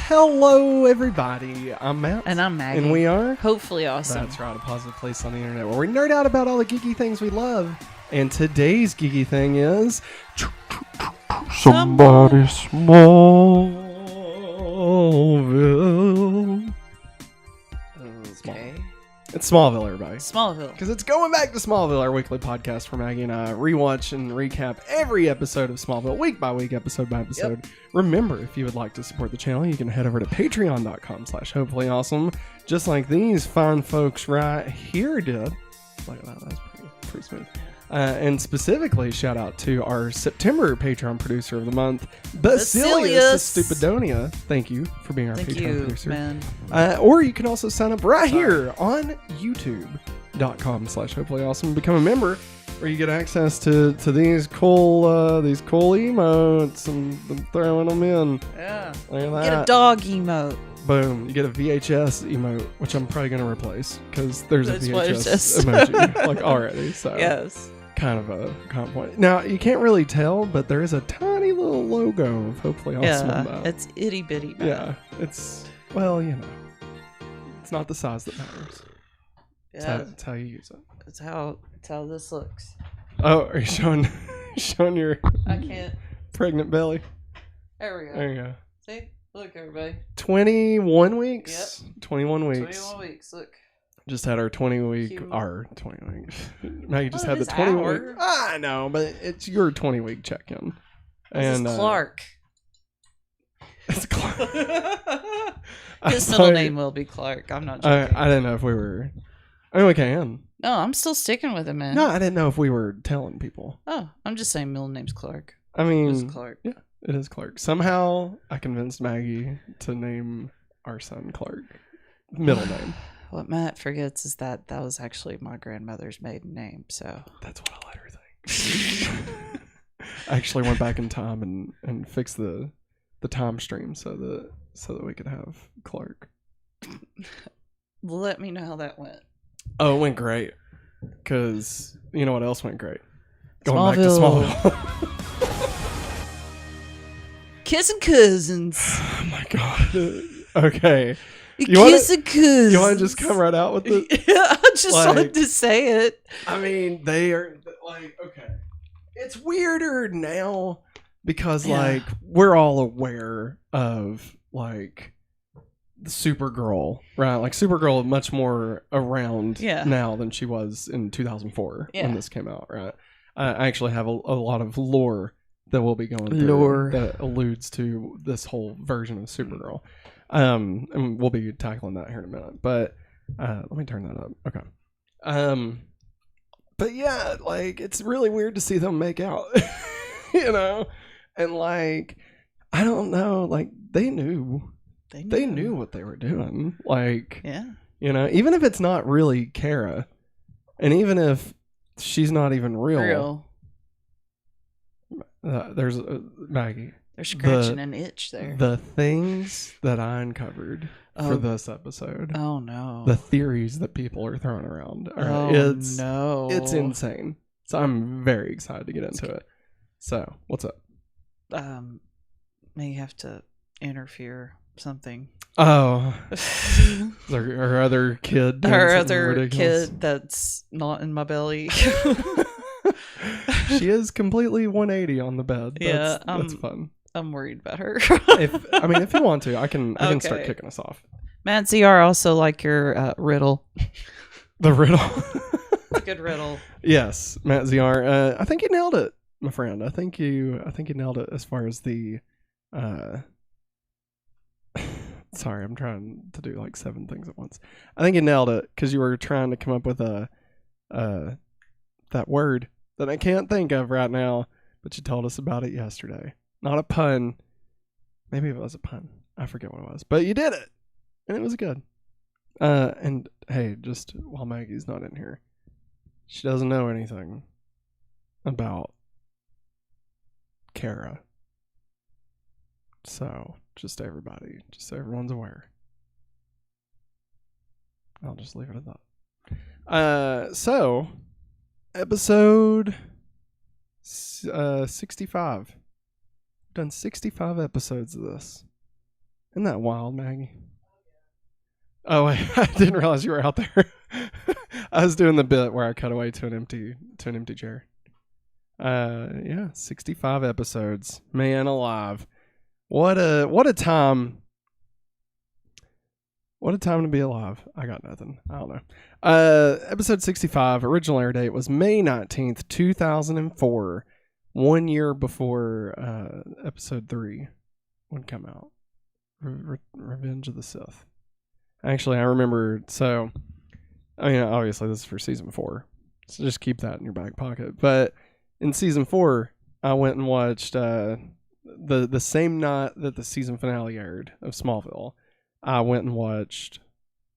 Hello, everybody. I'm Matt. And I'm Maggie. And we are... Hopefully awesome. That's right, a positive place on the internet where we nerd out about all the geeky things we love. And today's geeky thing is... Somebody Smallville. Okay. It's Smallville, everybody. Smallville. Because it's going back to Smallville, our weekly podcast where Maggie and I rewatch and recap every episode of Smallville, week by week, episode by episode. Yep. Remember, if you would like to support the channel, you can head over to patreon.com/hopefullyawesome, just like these fine folks right here did. Look at that, that's pretty smooth. And specifically, shout out to our September Patreon producer of the month, Basilius Stupidonia. Thank you for being our Patreon producer. Man. Or you can also sign up right here on youtube.com/hopefullyawesome and become a member, where you get access to these cool emotes and them throwing them in. Yeah. Look at that. Get a dog emote. Boom. You get a VHS emote, which I'm probably going to replace because there's a VHS emoji like already. So yes. Kind of a compliment. Now, you can't really tell, but there is a tiny little logo of Hopefully Awesome on that. It's itty bitty. Man. Yeah. It's, well, you know, it's not the size that matters. Yeah. It's how you use it. It's how this looks. Oh, are you showing your I can't. pregnant belly? There we go. There you go. See? Look, everybody. 21 weeks? Yep. 21 weeks. 21 weeks. Look. Just had our 20 week. Maggie just had the 20 week. I know, but it's your 20 week check in. And Clark. It's Clark. His middle name will be Clark. I'm not joking. I didn't know if we were. I mean, we can. No, I'm still sticking with it, man. No, I didn't know if we were telling people. Oh, I'm just saying middle name's Clark. I mean, it's Clark. Yeah, it is Clark. Somehow I convinced Maggie to name our son Clark. Middle name. What Matt forgets is that was actually my grandmother's maiden name, so... That's what I let her think. I actually went back in time and fixed the time stream so that we could have Clark. Let me know how that went. Oh, it went great. Because, you know what else went great? Going back to Smallville. Kissing cousins. Oh my god. Okay. You want to just come right out with it? I just wanted to say it. I mean, they are like, okay. It's weirder now because like we're all aware of like the Supergirl, right? Like Supergirl is much more around now than she was in 2004 when this came out, right? I actually have a lot of lore that we'll be going through that alludes to this whole version of Supergirl. And we'll be tackling that here in a minute, but let me turn that up. Okay. But yeah, like it's really weird to see them make out, you know, and like I don't know, like they knew what they were doing, like you know, even if it's not really Kara, and even if she's not even real. There's Maggie. They're scratching an itch there. The things that I uncovered for this episode. Oh no. The theories that people are throwing around. It's insane. So I'm very excited to get into it. So, what's up? May have to interfere something. Oh. Her other kid. Her other kid that's not in my belly. She is completely 180 on the bed. That's fun. I'm worried about her. if you want to, I can start kicking us off. Matt ZR also like your riddle. The riddle. It's a good riddle. Yes, Matt ZR. I think you nailed it, my friend. I think you nailed it as far as the sorry, I'm trying to do like 7 things at once. I think you nailed it because you were trying to come up with that word that I can't think of right now, but you told us about it yesterday. Not a pun. Maybe it was a pun. I forget what it was. But you did it. And it was good. And hey, just while Maggie's not in here, she doesn't know anything about Kara. So, just so everyone's aware. I'll just leave it at that. So, episode 65. Done 65 episodes of this. Isn't that wild, Maggie? Oh, wait, I didn't realize you were out there. I was doing the bit where I cut away to an empty chair. Yeah, 65 episodes. Man alive. What a time. What a time to be alive. I got nothing. I don't know. Episode 65, original air date was May 19th, 2004. 1 year before episode 3 would come out. Revenge of the Sith. Actually, I remember, so, I mean, obviously this is for season 4, so just keep that in your back pocket. But in season 4, I went and watched the same night that the season finale aired of Smallville. I went and watched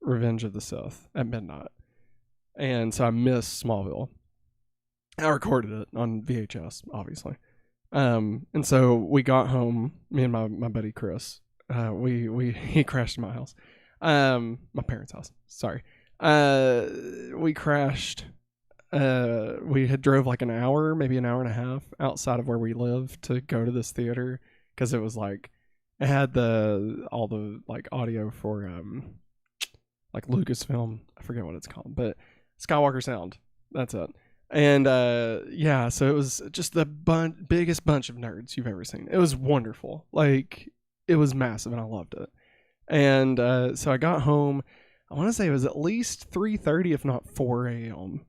Revenge of the Sith at midnight, and so I missed Smallville. I recorded it on VHS, obviously, and so we got home. Me and my buddy Chris, he crashed in my house. My parents' house. Sorry. We crashed. We had drove like an hour, maybe an hour and a half outside of where we live to go to this theater because it was like it had all the like audio for like Lucasfilm. I forget what it's called, but Skywalker Sound. That's it. And yeah, so it was just the biggest bunch of nerds you've ever seen. It was wonderful. Like it was massive, and I loved it. And so I got home, I want to say it was at least 3:30, if not 4 a.m.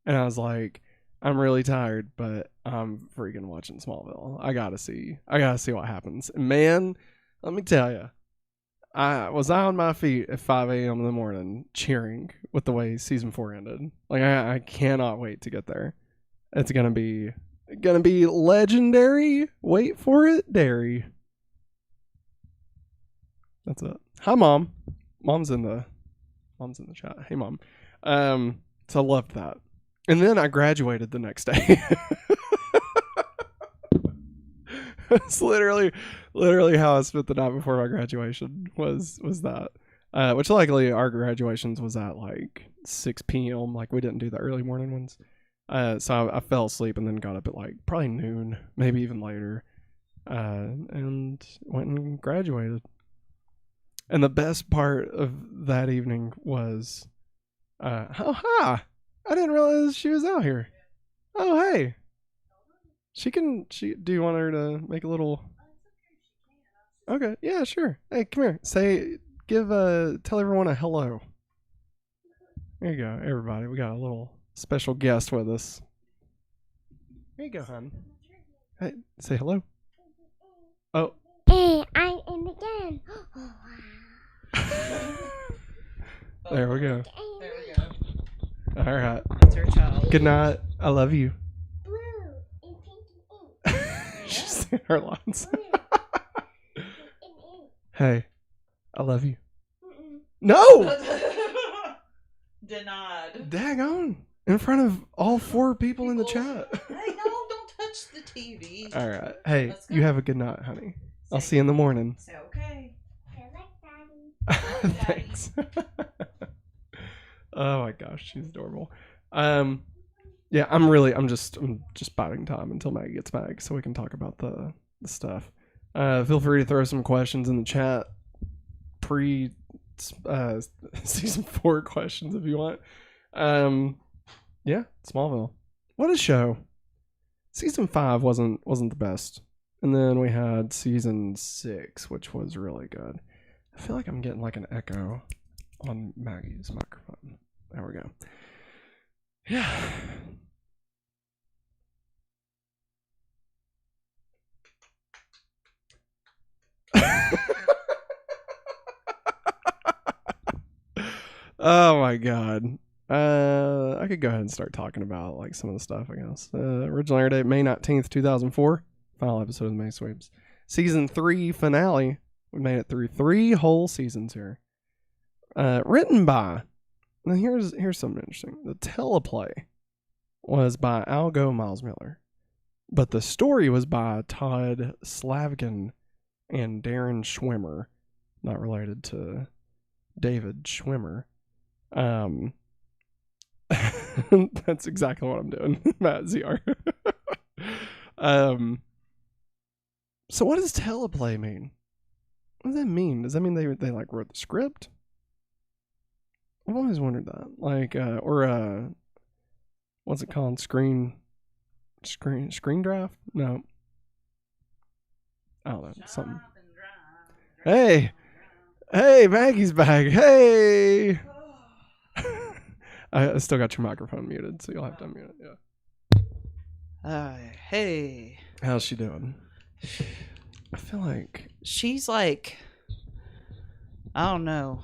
And I was like, I'm really tired, but I'm freaking watching Smallville. I gotta see what happens. And man, let me tell you, I was on my feet at 5 a.m. in the morning cheering with the way season 4 ended. Like I cannot wait to get there. It's gonna be legendary. Wait for it, dairy. That's it. Hi, Mom. Mom's in the chat. Hey, Mom. So I loved that. And then I graduated the next day. It's literally how I spent the night before my graduation was that. Which likely our graduations was at like 6 p.m. Like we didn't do the early morning ones. So I fell asleep and then got up at like probably noon, maybe even later, and went and graduated. And the best part of that evening was, oh, hi. I didn't realize she was out here. Oh, hey. Do you want her to make a little? Okay, yeah, sure. Hey, come here. Tell everyone a hello. There you go, everybody. We got a little special guest with us. There you go, hon. Hey, say hello. Oh. Hey, I'm in the game. There we go. There we go. All right. That's her child. Good night. I love you. Blue and pink and ink. She's saying her lines. Blue and ink. Hey, I love you. Mm-mm. No! Denied. Dang on. In front of all 4 people in the chat. Hey, no, don't touch the TV. All right. Hey, Let's go. you have a good night, honey. I'll see you in the morning. Say okay. I like Daddy. Thanks. Oh my gosh, she's adorable. Yeah, I'm just biding time until Maggie gets back so we can talk about the stuff. Feel free to throw some questions in the chat. Season 4 questions if you want. Yeah, Smallville. What a show. Season 5 wasn't the best. And then we had season 6, which was really good. I feel like I'm getting like an echo on Maggie's microphone. There we go. Yeah. Oh my god. I could go ahead and start talking about like some of the stuff, I guess. Original air date May 19th, 2004. Final episode of the May Sweeps. Season 3 finale. We made it through 3 whole seasons here. Written by, now here's something interesting. The teleplay was by Algo Miles Miller, but the story was by Todd Slavkin and Darren Schwimmer, not related to David Schwimmer. That's exactly what I'm doing, Matt ZR. So what does teleplay mean? What does that mean? Does that mean they like wrote the script? I've always wondered that. Like, what's it called? Screen draft? No. I don't know. Something. Hey, Maggie's back. Hey. I still got your microphone muted, so you'll have to unmute it. Yeah. Hey. How's she doing? I feel like She's like, I don't know,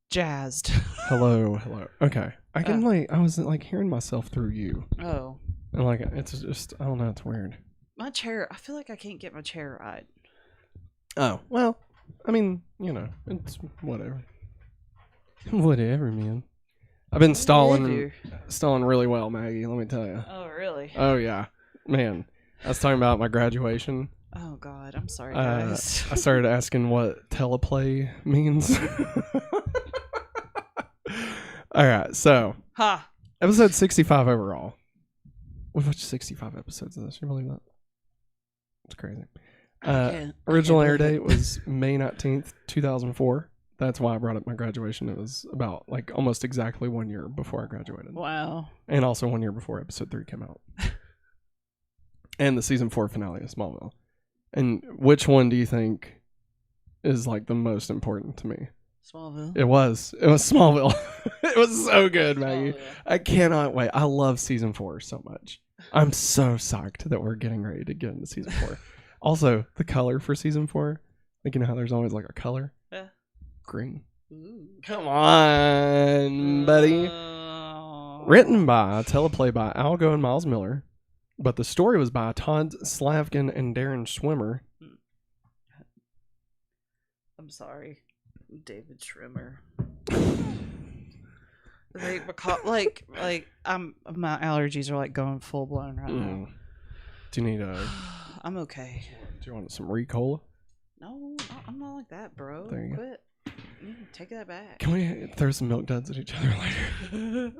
jazzed. hello. Okay, I can I was like hearing myself through you, Oh, and like it's just I don't know, it's weird. my chair. I feel like I can't get my chair right. Oh well, I mean it's whatever. Whatever, man. I've been stalling really well, Maggie. Let me tell you. Oh, really? Oh yeah, man. I was talking about my graduation. Oh God, I'm sorry, guys. I started asking what teleplay means. All right, so episode 65 overall. We've watched 65 episodes of this. You believe that? It's crazy. Original air date was May 19th, 2004. That's why I brought up my graduation. It was about like almost exactly 1 year before I graduated. Wow. And also 1 year before episode 3 came out. And the season 4 finale of Smallville. And which one do you think is like the most important to me? Smallville. It was Smallville. It was so good, Maggie. Smallville. I cannot wait. I love season 4 so much. I'm so psyched that we're getting ready to get into season 4. Also, the color for season 4. Like, you know how there's always like a color? Yeah. Green. Ooh. Come on, buddy. Written by, teleplay by Algo and Miles Miller. But the story was by Todd Slavkin and Darren Schwimmer. I'm sorry, David Schwimmer. like my allergies are like going full blown right now. Do you need I'm okay. Do you want some Ricola? No, I'm not like that, bro. There you go. Quit. Take that back. Can we throw some milk duds at each other later?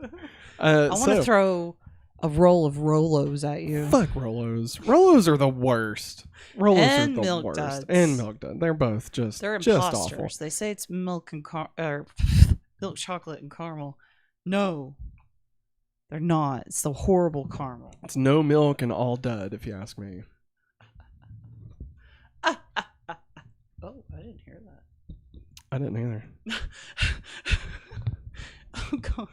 I want to throw a roll of Rolos at you. Fuck Rolos. Rolos are the worst. Rolos And are the milk worst. duds. And milk dud. They're both They're just imposters. awful. They say it's milk and milk chocolate and caramel. No, they're not. It's the horrible caramel. It's no milk and all dud, if you ask me. Oh, I didn't hear that. I didn't either. Oh God.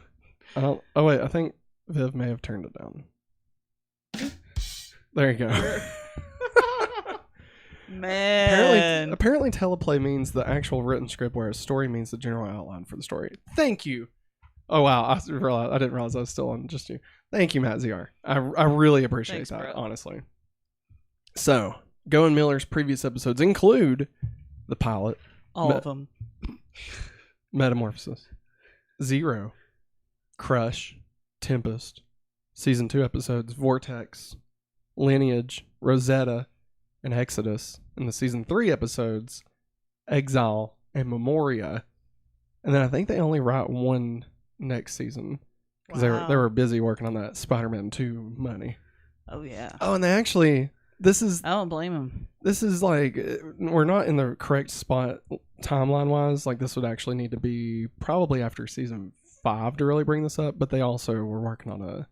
Oh wait, I think Viv may have turned it down. There you go. Man. Apparently teleplay means the actual written script, whereas story means the general outline for the story. Thank you. Oh wow, I didn't realize I was still on just you. Thank you, Matt ZR. I really appreciate that, bro. honestly. So, Goen Miller's previous episodes include the pilot, All of them. Metamorphosis, Zero, Crush, Tempest, Season 2 episodes, Vortex, Lineage, Rosetta, and Exodus, and the Season 3 episodes, Exile and Memoria. And then I think they only write one next season because they were busy working on that Spider-Man 2 money. Oh yeah. Oh, and they actually I don't blame them. This is like we're not in the correct spot timeline wise. Like this would actually need to be probably after season 5 to really bring this up. But they also were working on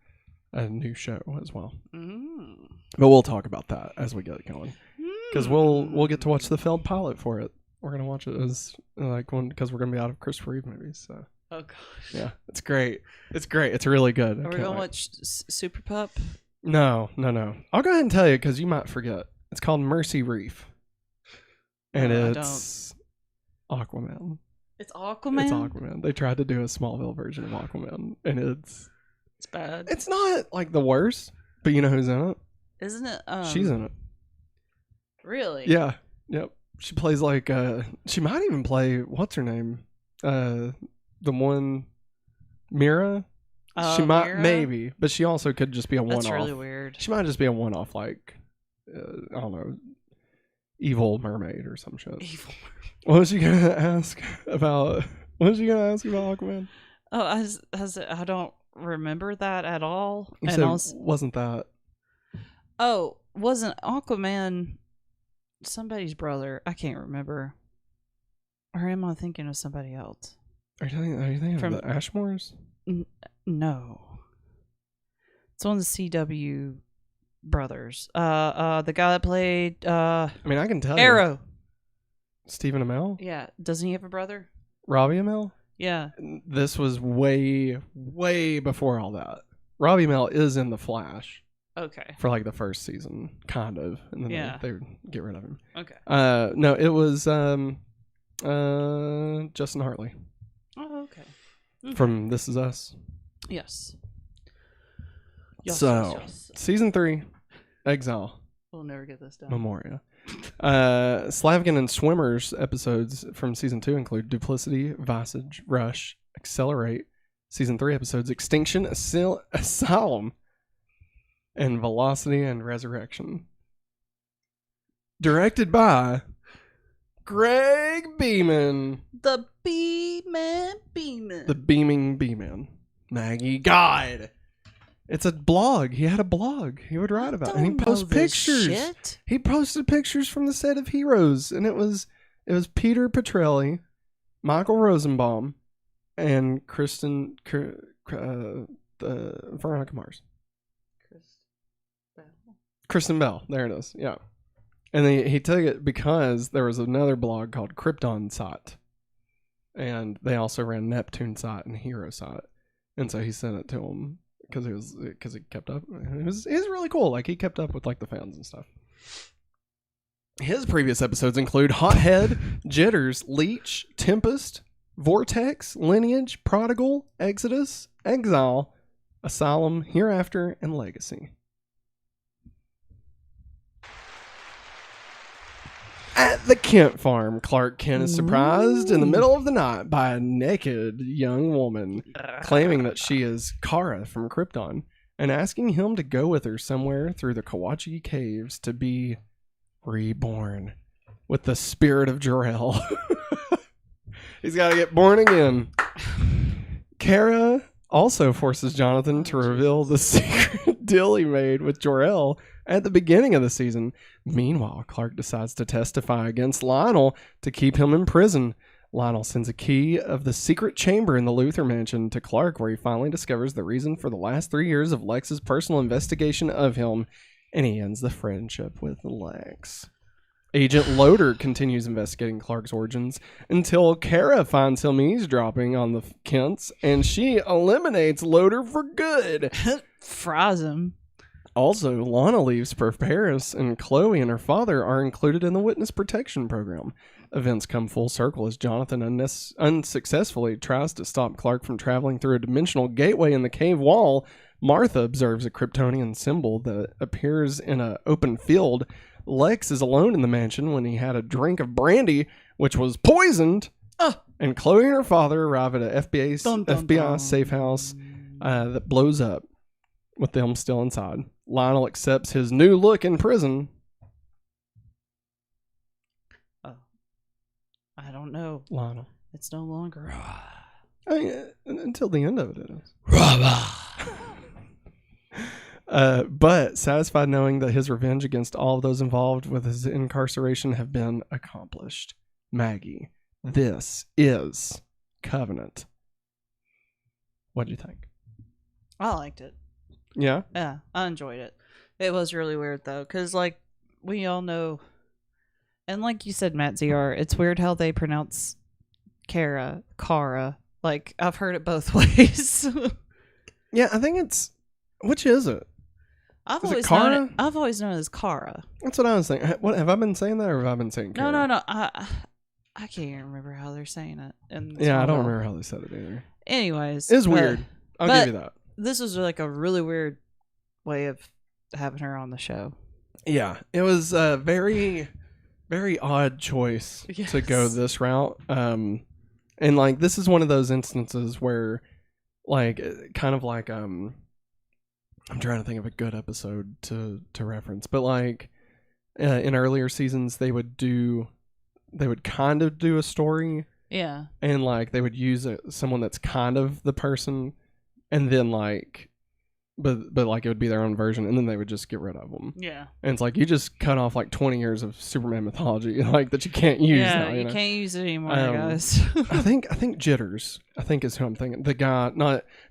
a new show as well. Mm. But we'll talk about that as we get it going because we'll get to watch the failed pilot for it. We're gonna watch it as like one because we're gonna be out of Christopher Reeve movies. So. Oh gosh. Yeah, it's great. It's great. It's really good. Are we gonna watch Super Pup? No. I'll go ahead and tell you because you might forget. It's called Mercy Reef, and it's Aquaman. It's Aquaman. It's Aquaman. They tried to do a Smallville version of Aquaman, and it's bad. It's not like the worst, but you know who's in it? Isn't it? She's in it. Really? Yeah. Yep. She plays like she might even play what's her name? The one Mira. She might Mira? maybe, but she also could just be a one-off. That's really weird. She might just be a one-off, like I don't know, evil mermaid or some shit. Evil. What was you gonna ask about? What was you gonna ask about Aquaman? Oh, I don't remember that at all. You said wasn't that? Oh, wasn't Aquaman somebody's brother. I can't remember. Or am I thinking of somebody else? Are you thinking From- of the Ashmores? No. It's one of the CW brothers. The guy that played I mean, I can tell you. Arrow. Stephen Amell? Yeah. Doesn't he have a brother? Robbie Amell? Yeah. This was way, way before all that. Robbie Amell is in The Flash Okay. for like the first season, kind of. And then Yeah. they would get rid of him. Okay. No, it was Justin Hartley Oh, okay. from This Is Us. Yes. So, season 3, Exile, We'll never get this done. Memoria. Slavkin and Swimmers episodes from season 2 include Duplicity, Visage, Rush, Accelerate. Season 3 episodes Extinction, Asylum, and Velocity and Resurrection. Directed by Greg Beeman. The B-Man. The Beaming Beeman. Maggie Guide. It's a blog. He had a blog. He would write about it. And he posts pictures. Shit. He posted pictures from the set of Heroes, and it was Peter Petrelli, Michael Rosenbaum, and Veronica Mars. Kristen Bell. There it is. Yeah. And he took it because there was another blog called Krypton Site, and they also ran Neptune Site and Hero Site, and so he sent it to him. Because he kept up. It was really cool. Like, he kept up with like the fans and stuff. His previous episodes include Hothead, Jitters, Leech, Tempest, Vortex, Lineage, Prodigal, Exodus, Exile, Asylum, Hereafter, and Legacy. At the Kent farm, Clark Kent is surprised in the middle of the night by a naked young woman claiming that she is Kara from Krypton and asking him to go with her somewhere through the Kawachi caves to be reborn with the spirit of Jor-El. He's got to get born again. Kara also forces Jonathan to reveal the secret deal he made with Jor-El at the beginning of the season. Meanwhile, Clark decides to testify against Lionel to keep him in prison. Lionel sends a key of the secret chamber in the Luthor mansion to Clark, where he finally discovers the reason for the last 3 years of Lex's personal investigation of him, and he ends the friendship with Lex. Agent Loader continues investigating Clark's origins until Kara finds him eavesdropping on the Kents, and she eliminates Loader for good. Fries him. Also, Lana leaves for Paris, and Chloe and her father are included in the witness protection program. Events come full circle as Jonathan unsuccessfully tries to stop Clark from traveling through a dimensional gateway in the cave wall. Martha observes a Kryptonian symbol that appears in an open field. Lex is alone in the mansion when he had a drink of brandy, which was poisoned. And Chloe and her father arrive at a FBI safe house that blows up, with them still inside. Lionel accepts his new look in prison. Oh. I don't know. Lionel. It's no longer. I mean, until the end of it is. But satisfied knowing that his revenge against all of those involved with his incarceration have been accomplished. Maggie, this is Covenant. What do you think? I liked it. Yeah? Yeah, I enjoyed it. It was really weird, though, because, like, we all know, and like you said, Matt ZR, it's weird how they pronounce Kara. Like, I've heard it both ways. Yeah, I think it's... Which is it? I've Is it always Kara? known it. I've always known it as Kara. That's what I was thinking. What, have I been saying that, or have I been saying Kara? No. I can't even remember how they're saying it. Yeah, I don't remember how they said it either. Anyways. It's weird. I'll give you that. This was like a really weird way of having her on the show. Yeah, it was a very, very odd choice to go this route. And like, this is one of those instances where, like, kind of like, I'm trying to think of a good episode to reference, but like, in earlier seasons, they would kind of do a story. Yeah. And like, they would use someone that's kind of the person, and then like but like it would be their own version, and then they would just get rid of them. Yeah. And it's like you just cut off like 20 years of Superman mythology, like that you can't use Yeah, now. you know? can't use it anymore, guys. I think Jitters. I think is who I'm thinking. The guy,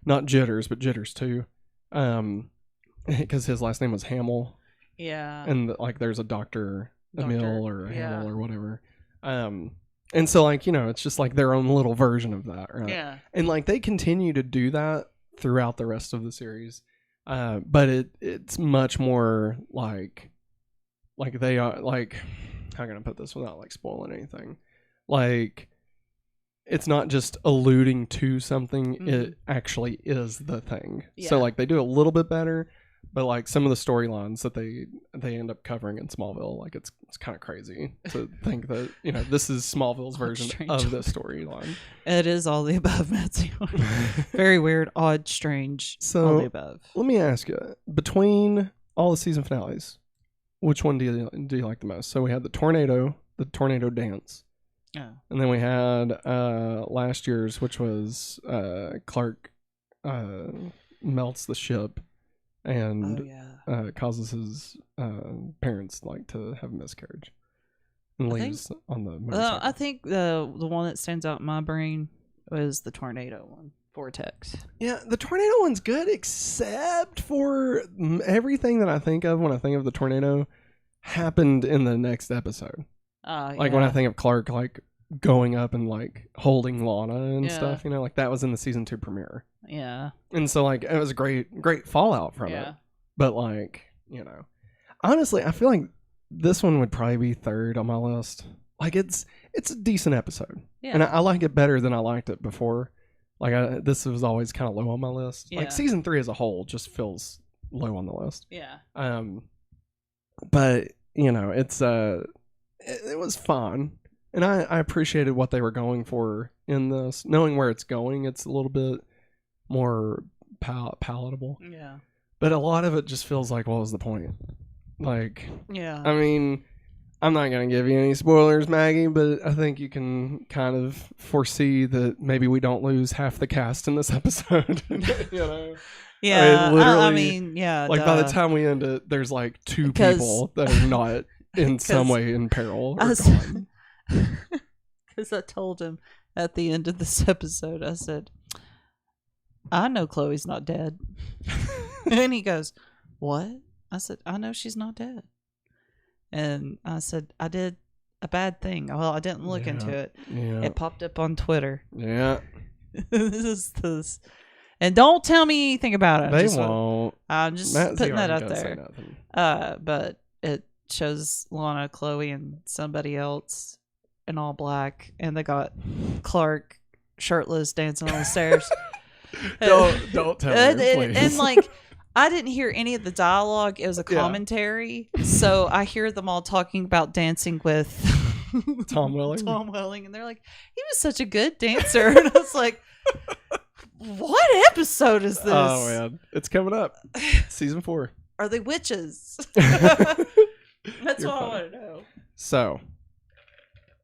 not Jitters, but Jitters too. Because his last name was Hamill, Yeah. and like there's a Dr. Emil or yeah. Hamill or whatever. And so like it's just like their own little version of that, right? Yeah. And like they continue to do that throughout the rest of the series, but it's much more like they are like, how can I put this without like spoiling anything? Like it's not just alluding to something; it actually is the thing. Yeah. So like they do a little bit better, but like some of the storylines that they end up covering in Smallville, like it's kind of crazy to think that this is Smallville's version of the storyline. It is all the above, Matthew. Very weird, odd, strange. So all the above. Let me ask you: between all the season finales, which one do you like the most? So we had the tornado dance. Yeah. And then we had last year's, which was Clark melts the ship and causes his parents like to have a miscarriage and leaves on the motorcycle. I think the one that stands out in my brain was the tornado one, Vortex. Yeah, the tornado one's good, except for everything that I think of when I think of the tornado happened in the next episode. Like when I think of Clark like going up and like holding Lana and stuff, like that was in the season 2 premiere. Yeah. And so like it was great fallout from it. But like, honestly, I feel like this one would probably be third on my list. Like it's a decent episode. Yeah. And I like it better than I liked it before. Like this was always kind of low on my list. Yeah. Like season 3 as a whole just feels low on the list. Yeah. But it's it was fun, and I appreciated what they were going for in this. Knowing where it's going, it's a little bit more palatable. Yeah. But a lot of it just feels like, what was the point? Like, yeah. I mean, I'm not going to give you any spoilers, Maggie, but I think you can kind of foresee that maybe we don't lose half the cast in this episode. Yeah. I mean, yeah. Like by the time we end it, there's like 2 people that are not in some way in peril. Because I told him at the end of this episode, I said, I know Chloe's not dead. And he goes, what? I said, I know she's not dead. And I said, I did a bad thing. Well, I didn't look into it. Yeah. It popped up on Twitter. Yeah. this. And don't tell me anything about it. They won't. I'm just putting that out there. But it shows Lana, Chloe, and somebody else in all black, and they got Clark shirtless dancing on the stairs. Don't tell me, please. And like, I didn't hear any of the dialogue. It was a commentary, so I hear them all talking about dancing with Tom Welling. And they're like, he was such a good dancer, and I was like, what episode is this? Oh man, it's coming up, season 4. Are they witches? That's what I want to know. So,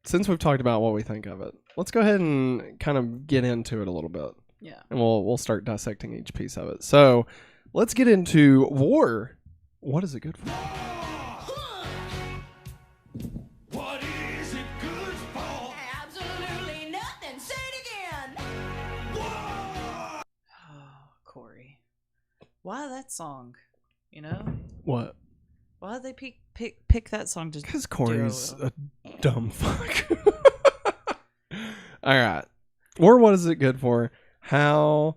since we've talked about what we think of it, let's go ahead and kind of get into it a little bit. Yeah. And we'll start dissecting each piece of it. So, let's get into war. What is it good for? What is it good for? Absolutely nothing. Say it again. War! Oh, Corey. Why that song? What? Why did they pick that song to Because Corey's a dumb fuck. All right. Or what is it good for? How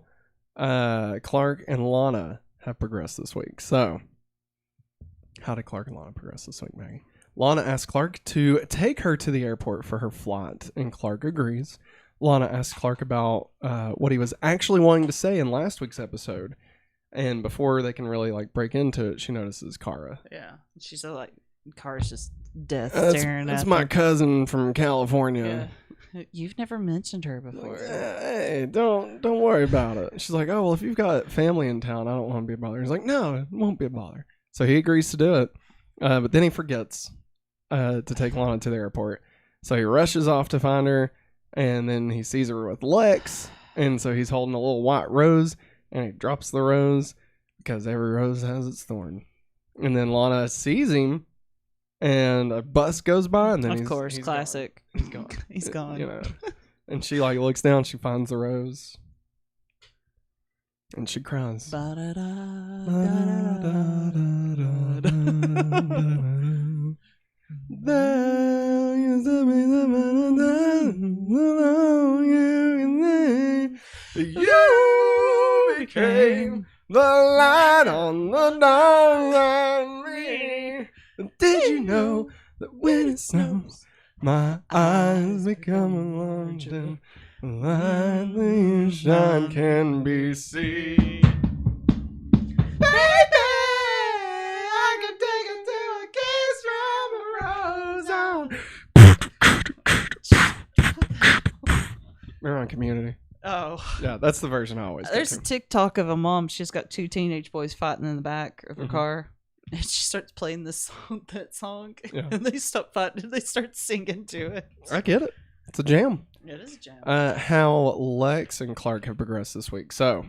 Clark and Lana have progressed this week. So, how did Clark and Lana progress this week, Maggie? Lana asks Clark to take her to the airport for her flight, and Clark agrees. Lana asks Clark about what he was actually wanting to say in last week's episode. And before they can really like break into it, she notices Kara. Yeah. She's like, Kara's just death staring at That's them. my cousin from California. Yeah. You've never mentioned her before. Hey, don't worry about it. She's like, oh, well, if you've got family in town, I don't want to be a bother. He's like, no, it won't be a bother. So he agrees to do it. But then he forgets to take Lana to the airport. So he rushes off to find her, and then he sees her with Lex. And so he's holding a little white rose, and he drops the rose because every rose has its thorn. And then Lana sees him, and a bus goes by, and then Of he's course, gone. classic. He's gone. He's gone. You know, and she like looks down, she finds the rose, and she cries. There used to be the you became the light on the dark line. Did you know that when it snows, my eyes become a lantern? The light that you shine can be seen. Baby, I can take it to a kiss from a rose on. We're on Community. Oh. Yeah, that's the version I always get There's a to. TikTok of a mom. She's got 2 teenage boys fighting in the back of her Mhm. car. And she starts playing that song. Yeah. And they stop fighting and they start singing to it. I get it. It's a jam. It is a jam. How Lex and Clark have progressed this week. So,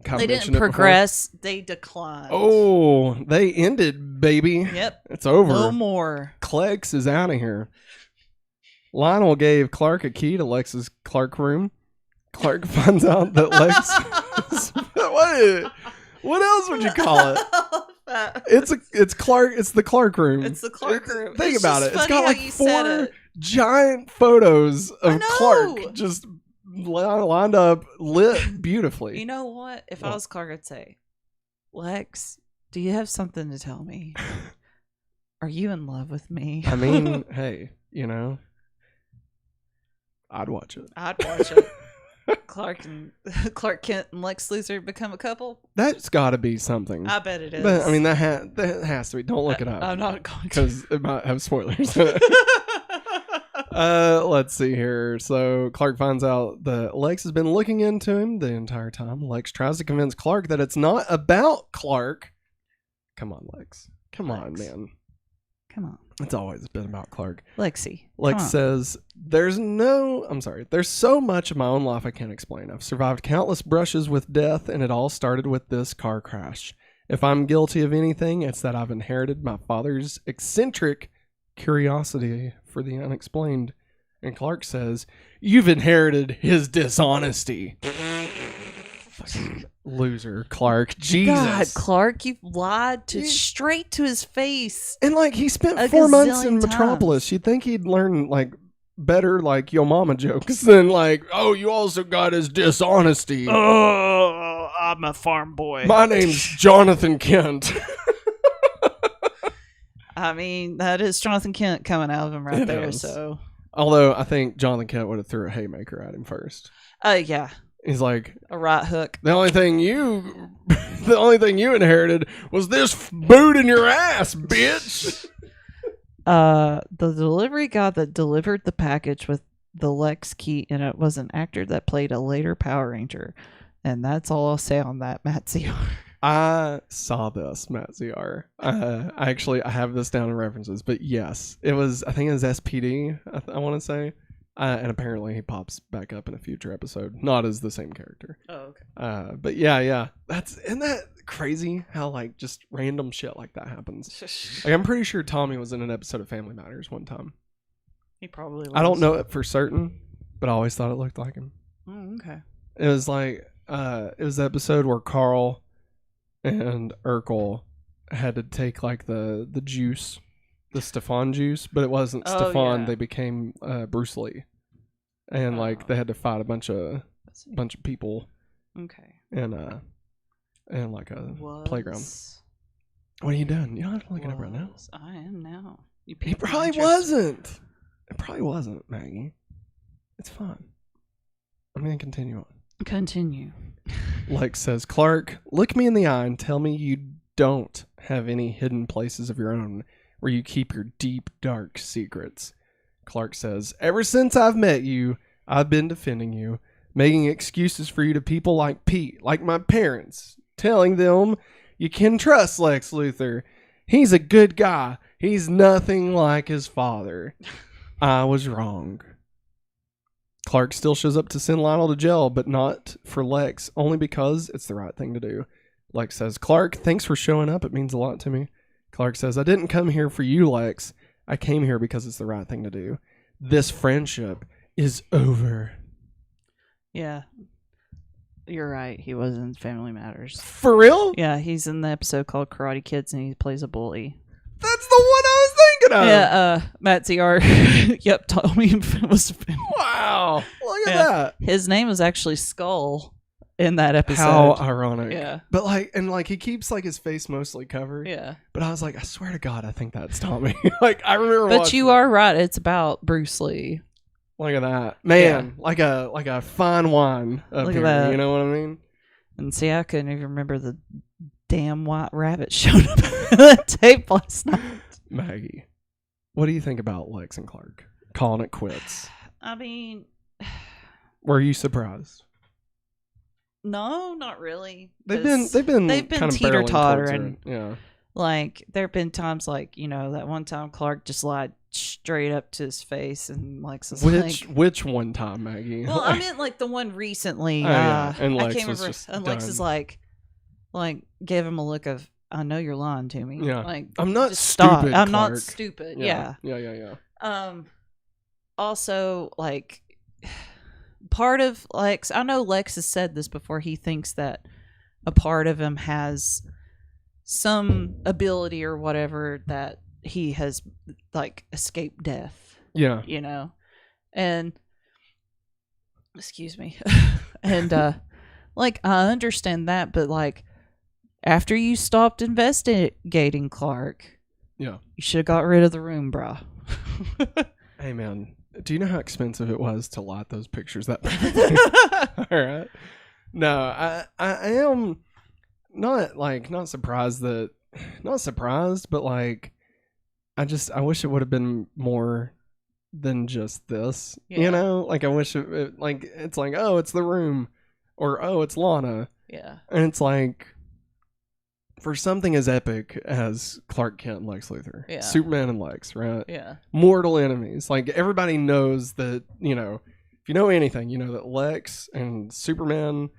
kind They of didn't mentioned it before. progress. They declined. Oh, they ended, baby. Yep. It's over. No more. Klex is out of here. Lionel gave Clark a key to Lex's Clark room. Clark finds out that Lex. What else would you call it? It's Clark. It's the Clark room. It's the Clark room. Think It's about just it. It's funny got how like you said 4 it. giant photos I of know. Clark just lined up, lit beautifully. You know what? If I What? was Clark, I'd say, Lex, do you have something to tell me? Are you in love with me? I mean, hey, you know, I'd watch it. I'd watch it. Clark Kent and Lex Luthor become a couple. That's got to be something. I bet it is. But I mean, that has to be. Don't look it up. I'm not going to. Because it might have spoilers. Let's see here. So Clark finds out that Lex has been looking into him the entire time. Lex tries to convince Clark that it's not about Clark. Come on, Lex. Come on, Lex. man. Come on. It's always been about Clark. Lexi. Lex come on. says, there's so much of my own life I can't explain. I've survived countless brushes with death, and it all started with this car crash. If I'm guilty of anything, it's that I've inherited my father's eccentric curiosity for the unexplained. And Clark says, you've inherited his dishonesty. Loser, Clark. Jesus. God, Clark, you've lied straight to his face. And like he spent A 4 months in gazillion Metropolis. times. You'd think he'd learn like better like yo mama jokes than like, oh, you also got his dishonesty. Oh, I'm a farm boy. My name's Jonathan Kent. I mean, that is Jonathan Kent coming out of him right It there. is. So, Although I think Jonathan Kent would have threw a haymaker at him first. yeah, He's like, a right hook. the only thing you inherited was this boot in your ass, bitch. The delivery guy that delivered the package with the Lex key in it was an actor that played a later Power Ranger, and that's all I'll say on that, Matt CR. I saw this, Matt ZR. I have this down in references, but yes, it was. I think it was SPD. I want to say, and apparently he pops back up in a future episode, not as the same character. Oh, okay. But yeah, isn't that crazy? How like just random shit like that happens. Like I'm pretty sure Tommy was in an episode of Family Matters one time. He probably was. I don't know it for certain, but I always thought it looked like him. Oh, okay. It was like it was the episode where Carl and Urkel had to take like the juice, the Stefan juice, but it wasn't Oh, Stefan. yeah. They became Bruce Lee, and like they had to fight a bunch of people Okay. in like a playground. What are you doing? You don't have to look it up right now. I am now. You He piqued my probably interest. wasn't. It probably wasn't, Maggie. It's fun. I'm gonna continue on. Continue. Lex says, Clark, look me in the eye and tell me you don't have any hidden places of your own where you keep your deep, dark secrets. Clark says, ever since I've met you, I've been defending you, making excuses for you to people like Pete, like my parents, telling them you can trust Lex Luthor. He's a good guy. He's nothing like his father. I was wrong. Clark still shows up to send Lionel to jail, but not for Lex, only because it's the right thing to do. Lex says, Clark, thanks for showing up. It means a lot to me. Clark says, I didn't come here for you, Lex. I came here because it's the right thing to do. This friendship is over. Yeah. You're right. He was in Family Matters. For real? Yeah, he's in the episode called Karate Kids, and he plays a bully. That's the one I was thinking of. Yeah, Matt ZR, yep, told me it was. Wow. Look at Yeah. that. His name was actually Skull in that episode. How ironic. Yeah. But like, and like he keeps like his face mostly covered. Yeah. But I was like, I swear to God, I think that's Tommy. Like I remember But watching you it. are right. It's about Bruce Lee. Look at that. Man, like a fine wine up Look at here. that. You know what I mean? And see, I couldn't even remember the damn white rabbit showed up in that tape last night. Maggie, what do you think about Lex and Clark calling it quits? I mean, Were you surprised? no, not really. They've 'cause been they've been kind of barreling teeter-tottering. towards it. Yeah. Like, there have been times, like, you know, that one time Clark just lied straight up to his face, and Lex was Which one time, Maggie? well, I meant like the one recently. Oh, yeah. And I Lex can't was remember. just And Lex done. is like gave him a look of, I know you're lying to me. Yeah. Like, I'm not just stop. stupid, I'm Clark. not stupid. Yeah. Yeah. Yeah. Also, like, part of Lex, I know Lex has said this before, he thinks that a part of him has some ability or whatever that he has, like, escaped death, Yeah. you know? And, excuse me. And, like, I understand that, but, like, after you stopped investigating Clark, Yeah. you should have got rid of the room, brah. Hey, man. Do you know how expensive it was to light those pictures that All right. No, I am not surprised but like I wish it would have been more than just this. Yeah. You know? Like I wish it like it's like, oh, it's the room or oh, it's Lana. Yeah. And it's like for something as epic as Clark Kent and Lex Luthor, Yeah. Superman and Lex, right? Yeah. Mortal enemies. Like everybody knows that, you know, if you know anything, you know that Lex and Superman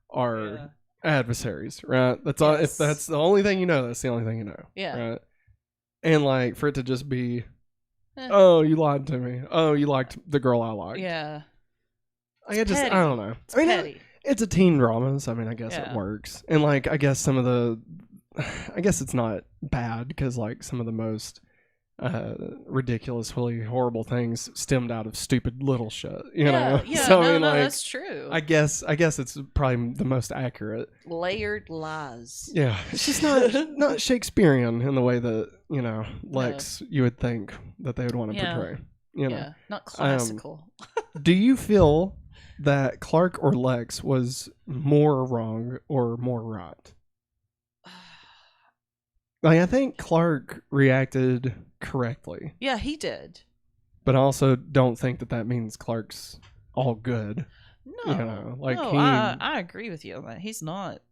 are Yeah. adversaries, right? That's all. If Yes. that's the only thing you know, that's the only thing you know. Yeah. Right. And like for it to just be, Eh. oh, you lied to me. Oh, you liked the girl I liked. Yeah. Like, I petty. don't know. It's I mean, petty. it's a teen drama, so I mean, I guess Yeah. it works. And like, I guess I guess it's not bad because like some of the most ridiculously horrible things stemmed out of stupid little shit, you know? Yeah, So no, I mean, no, like, that's true. I guess it's probably the most accurate. Layered lies. Yeah, it's just not Shakespearean in the way that, you know, Lex you would think that they would want to Yeah. portray. You know, Yeah, not classical. do you feel that Clark or Lex was more wrong or more right? Like, I think Clark reacted correctly, Yeah, he did. but I also don't think that means Clark's all good. No, You know, like no, he- I agree with you on that. He's not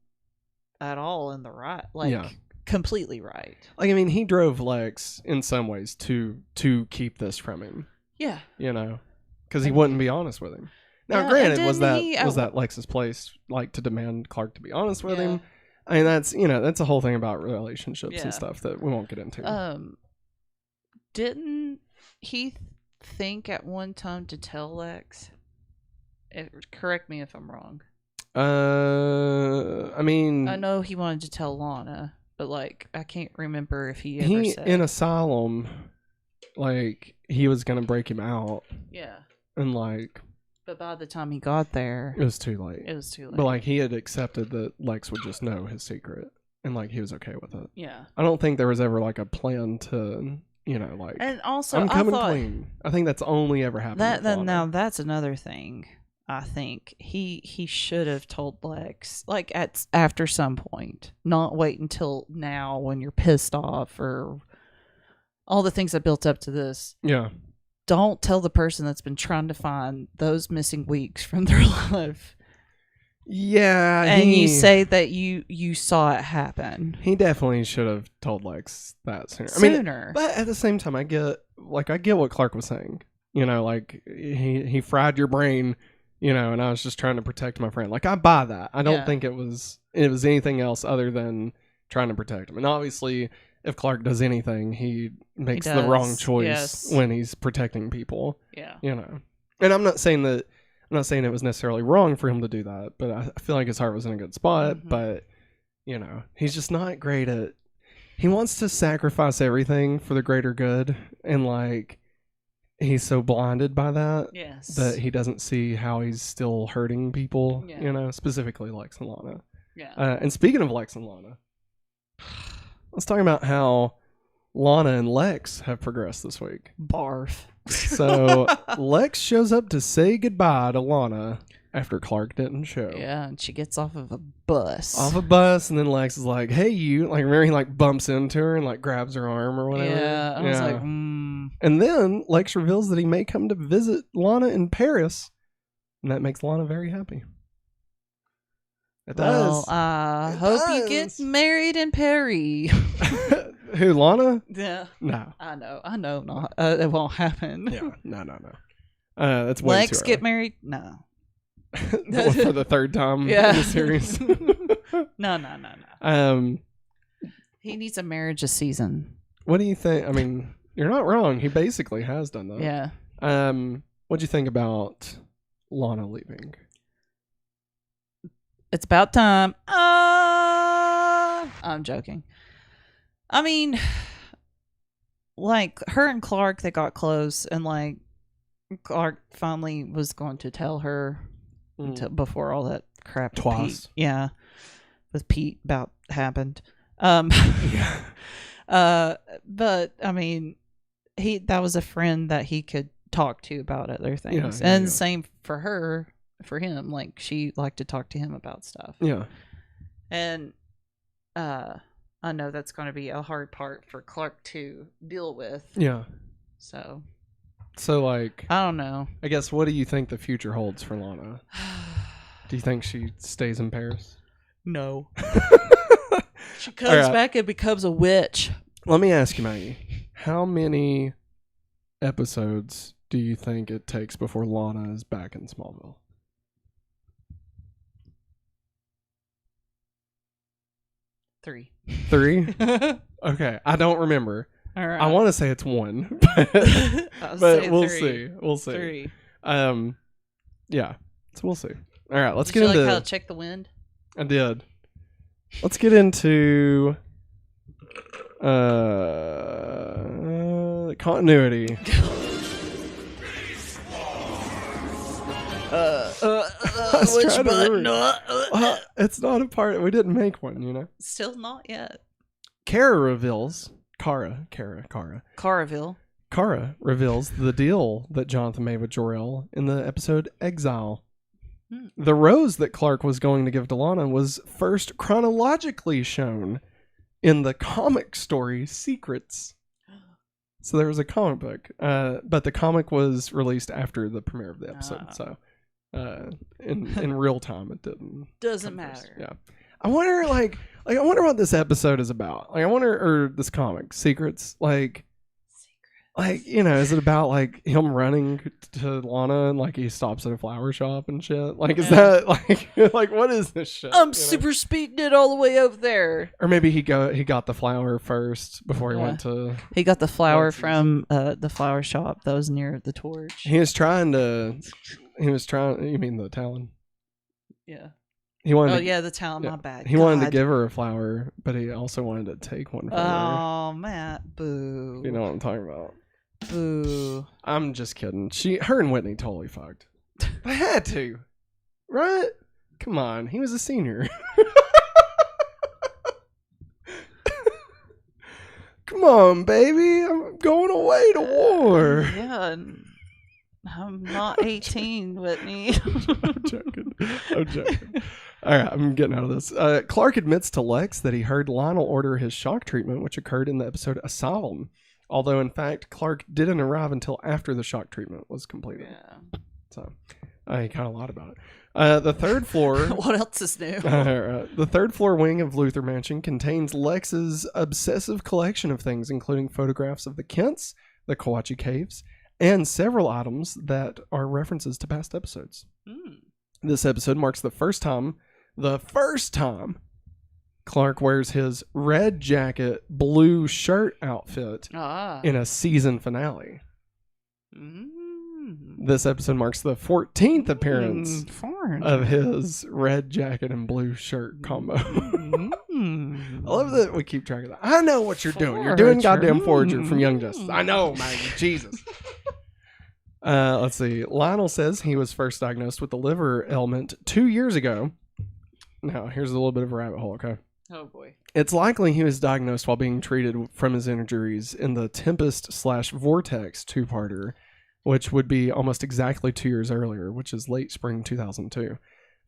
at all in the right, like Yeah. completely right. Like, I mean, he drove Lex in some ways to keep this from him, Yeah, you know, because he wouldn't be honest with him. Now, Yeah, granted, and was didn't that he- Lex's place, like, to demand Clark to be honest with Yeah. him? I mean, that's, you know, that's a whole thing about relationships Yeah. and stuff that we won't get into. Didn't he think at one time to tell Lex? Correct me if I'm wrong. I mean, I know he wanted to tell Lana, but like I can't remember if he ever said. in Asylum, like, he was gonna break him out, Yeah, and like, but by the time he got there, it was too late. it was too late. But like, he had accepted that Lex would just know his secret, and like, he was okay with it. yeah, I don't think there was ever like a plan to, you know, like, and also I'm I coming thought clean. I think that's only ever happened. that with then Lana. now that's another thing. I think he should have told Lex like after some point, not wait until now when you're pissed off or all the things that built up to this. Yeah. Don't tell the person that's been trying to find those missing weeks from their life. Yeah. And you say that you saw it happen. he definitely should have told Lex that sooner. I Sooner. mean, but at the same time, I get what Clark was saying. You know, like, he fried your brain and I was just trying to protect my friend. Like, I buy that. I don't Yeah. think it was anything else other than trying to protect him. And obviously, if Clark does anything, he makes the wrong does, choice yes. when he's protecting people. Yeah. And I'm not saying it was necessarily wrong for him to do that, but I feel like his heart was in a good spot. Mhm. But he's just not great at. He wants to sacrifice everything for the greater good, and like he's so blinded by that Yes. that he doesn't see how he's still hurting people. Yeah. Specifically Lex and Lana. Yeah. And speaking of Lex and Lana, let's talk about how Lana and Lex have progressed this week. Barf. So Lex shows up to say goodbye to Lana after Clark didn't show. Yeah, and she gets off of a bus. Off a bus, and then Lex is like, "Hey, you!" Like, remember he like bumps into her and like grabs her arm or whatever. Yeah, I was like, And then Lex reveals that he may come to visit Lana in Paris, and that makes Lana very happy. It well, does. I It hope you does. get married in Paris. Who, Lana? Yeah, No. I know, not. It won't happen. Yeah. No. That's way Lex too get married? No. early. For the third time Yeah. in the series. No. He needs a marriage a season. What do you think? I mean, you're not wrong. He basically has done that. Yeah. What'd you think about Lana leaving? It's about time. I'm joking. I mean, like, her and Clark, they got close, and like Clark finally was going to tell her before all that crap with Twice. Pete, yeah, with Pete about happened. Yeah. But I mean, that was a friend that he could talk to about other things, Yeah, and yeah. same for him. Like, she liked to talk to him about stuff. Yeah. And I know that's going to be a hard part for Clark to deal with. Yeah. So Like, I don't know. I guess, what do you think the future holds for Lana? Do you think she stays in Paris? No. She comes All right. back and becomes a witch. Let me ask you, Maggie. How many episodes do you think it takes before Lana is back in Smallville? 3. 3? Okay, I don't remember. All right. I want to say it's 1, I'll but say we'll 3. see. We'll see. 3. Yeah. So we'll see. All right, let's Did get you into. like how to check the wind? I did. Let's get into continuity. was Which trying to button? remember. It's not a part. We didn't make one, Still not yet. Kara reveals Kara reveals the deal that Jonathan made with Jor-El in the episode Exile. The rose that Clark was going to give to Lana was first chronologically shown in the comic story Secrets. So there was a comic book, but the comic was released after the premiere of the episode. So in real time, it didn't. Doesn't come first. matter. Yeah, I wonder, I wonder what this episode is about. Like, I wonder, or this comic Secrets, is it about like him running to Lana and like he stops at a flower shop and shit? Like, is that like what is this shit? I'm super speeding it all the way over there. Or maybe he got the flower first before he went to. He got the flower Lexi's. from the flower shop that was near the torch. He was trying. You mean the Talon? Yeah. He wanted. Oh to, yeah, the talent. yeah. My bad. He wanted to God. give her a flower, but he also wanted to take one from her. Oh, Matt, boo. You know what I'm talking about. Boo. I'm just kidding. Her and Whitney totally fucked. I had to, right? Come on, he was a senior. Come on, baby. I'm going away to war. Yeah, and I'm not 18, Whitney. I'm joking. All right, I'm getting out of this. Clark admits to Lex that he heard Lionel order his shock treatment, which occurred in the episode Asylum. Although, in fact, Clark didn't arrive until after the shock treatment was completed. Yeah. So, he kind of lied about it. The third floor... What else is new? The third floor wing of Luthor Mansion contains Lex's obsessive collection of things, including photographs of the Kents, the Kawachi Caves, and several items that are references to past episodes. This episode marks the first time Clark wears his red jacket, blue shirt outfit in a season finale. This episode marks the 14th appearance of his red jacket and blue shirt combo. I love that we keep track of that. I know what you're doing. You're doing goddamn Forager from Young Justice. I know, Maggie. Jesus. Let's see. Lionel says he was first diagnosed with the liver ailment 2 years ago. Now, here's a little bit of a rabbit hole, okay? Oh, boy. It's likely he was diagnosed while being treated from his injuries in the Tempest/Vortex two-parter, which would be almost exactly 2 years earlier, which is late spring 2002,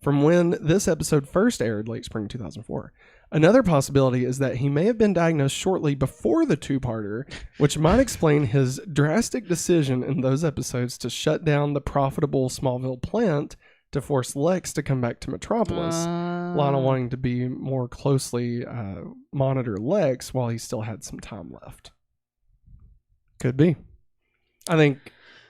from when this episode first aired, late spring 2004. Another possibility is that he may have been diagnosed shortly before the two-parter, which might explain his drastic decision in those episodes to shut down the profitable Smallville plant to force Lex to come back to Metropolis. Lana wanting to be more closely monitor Lex while he still had some time left. Could be. I think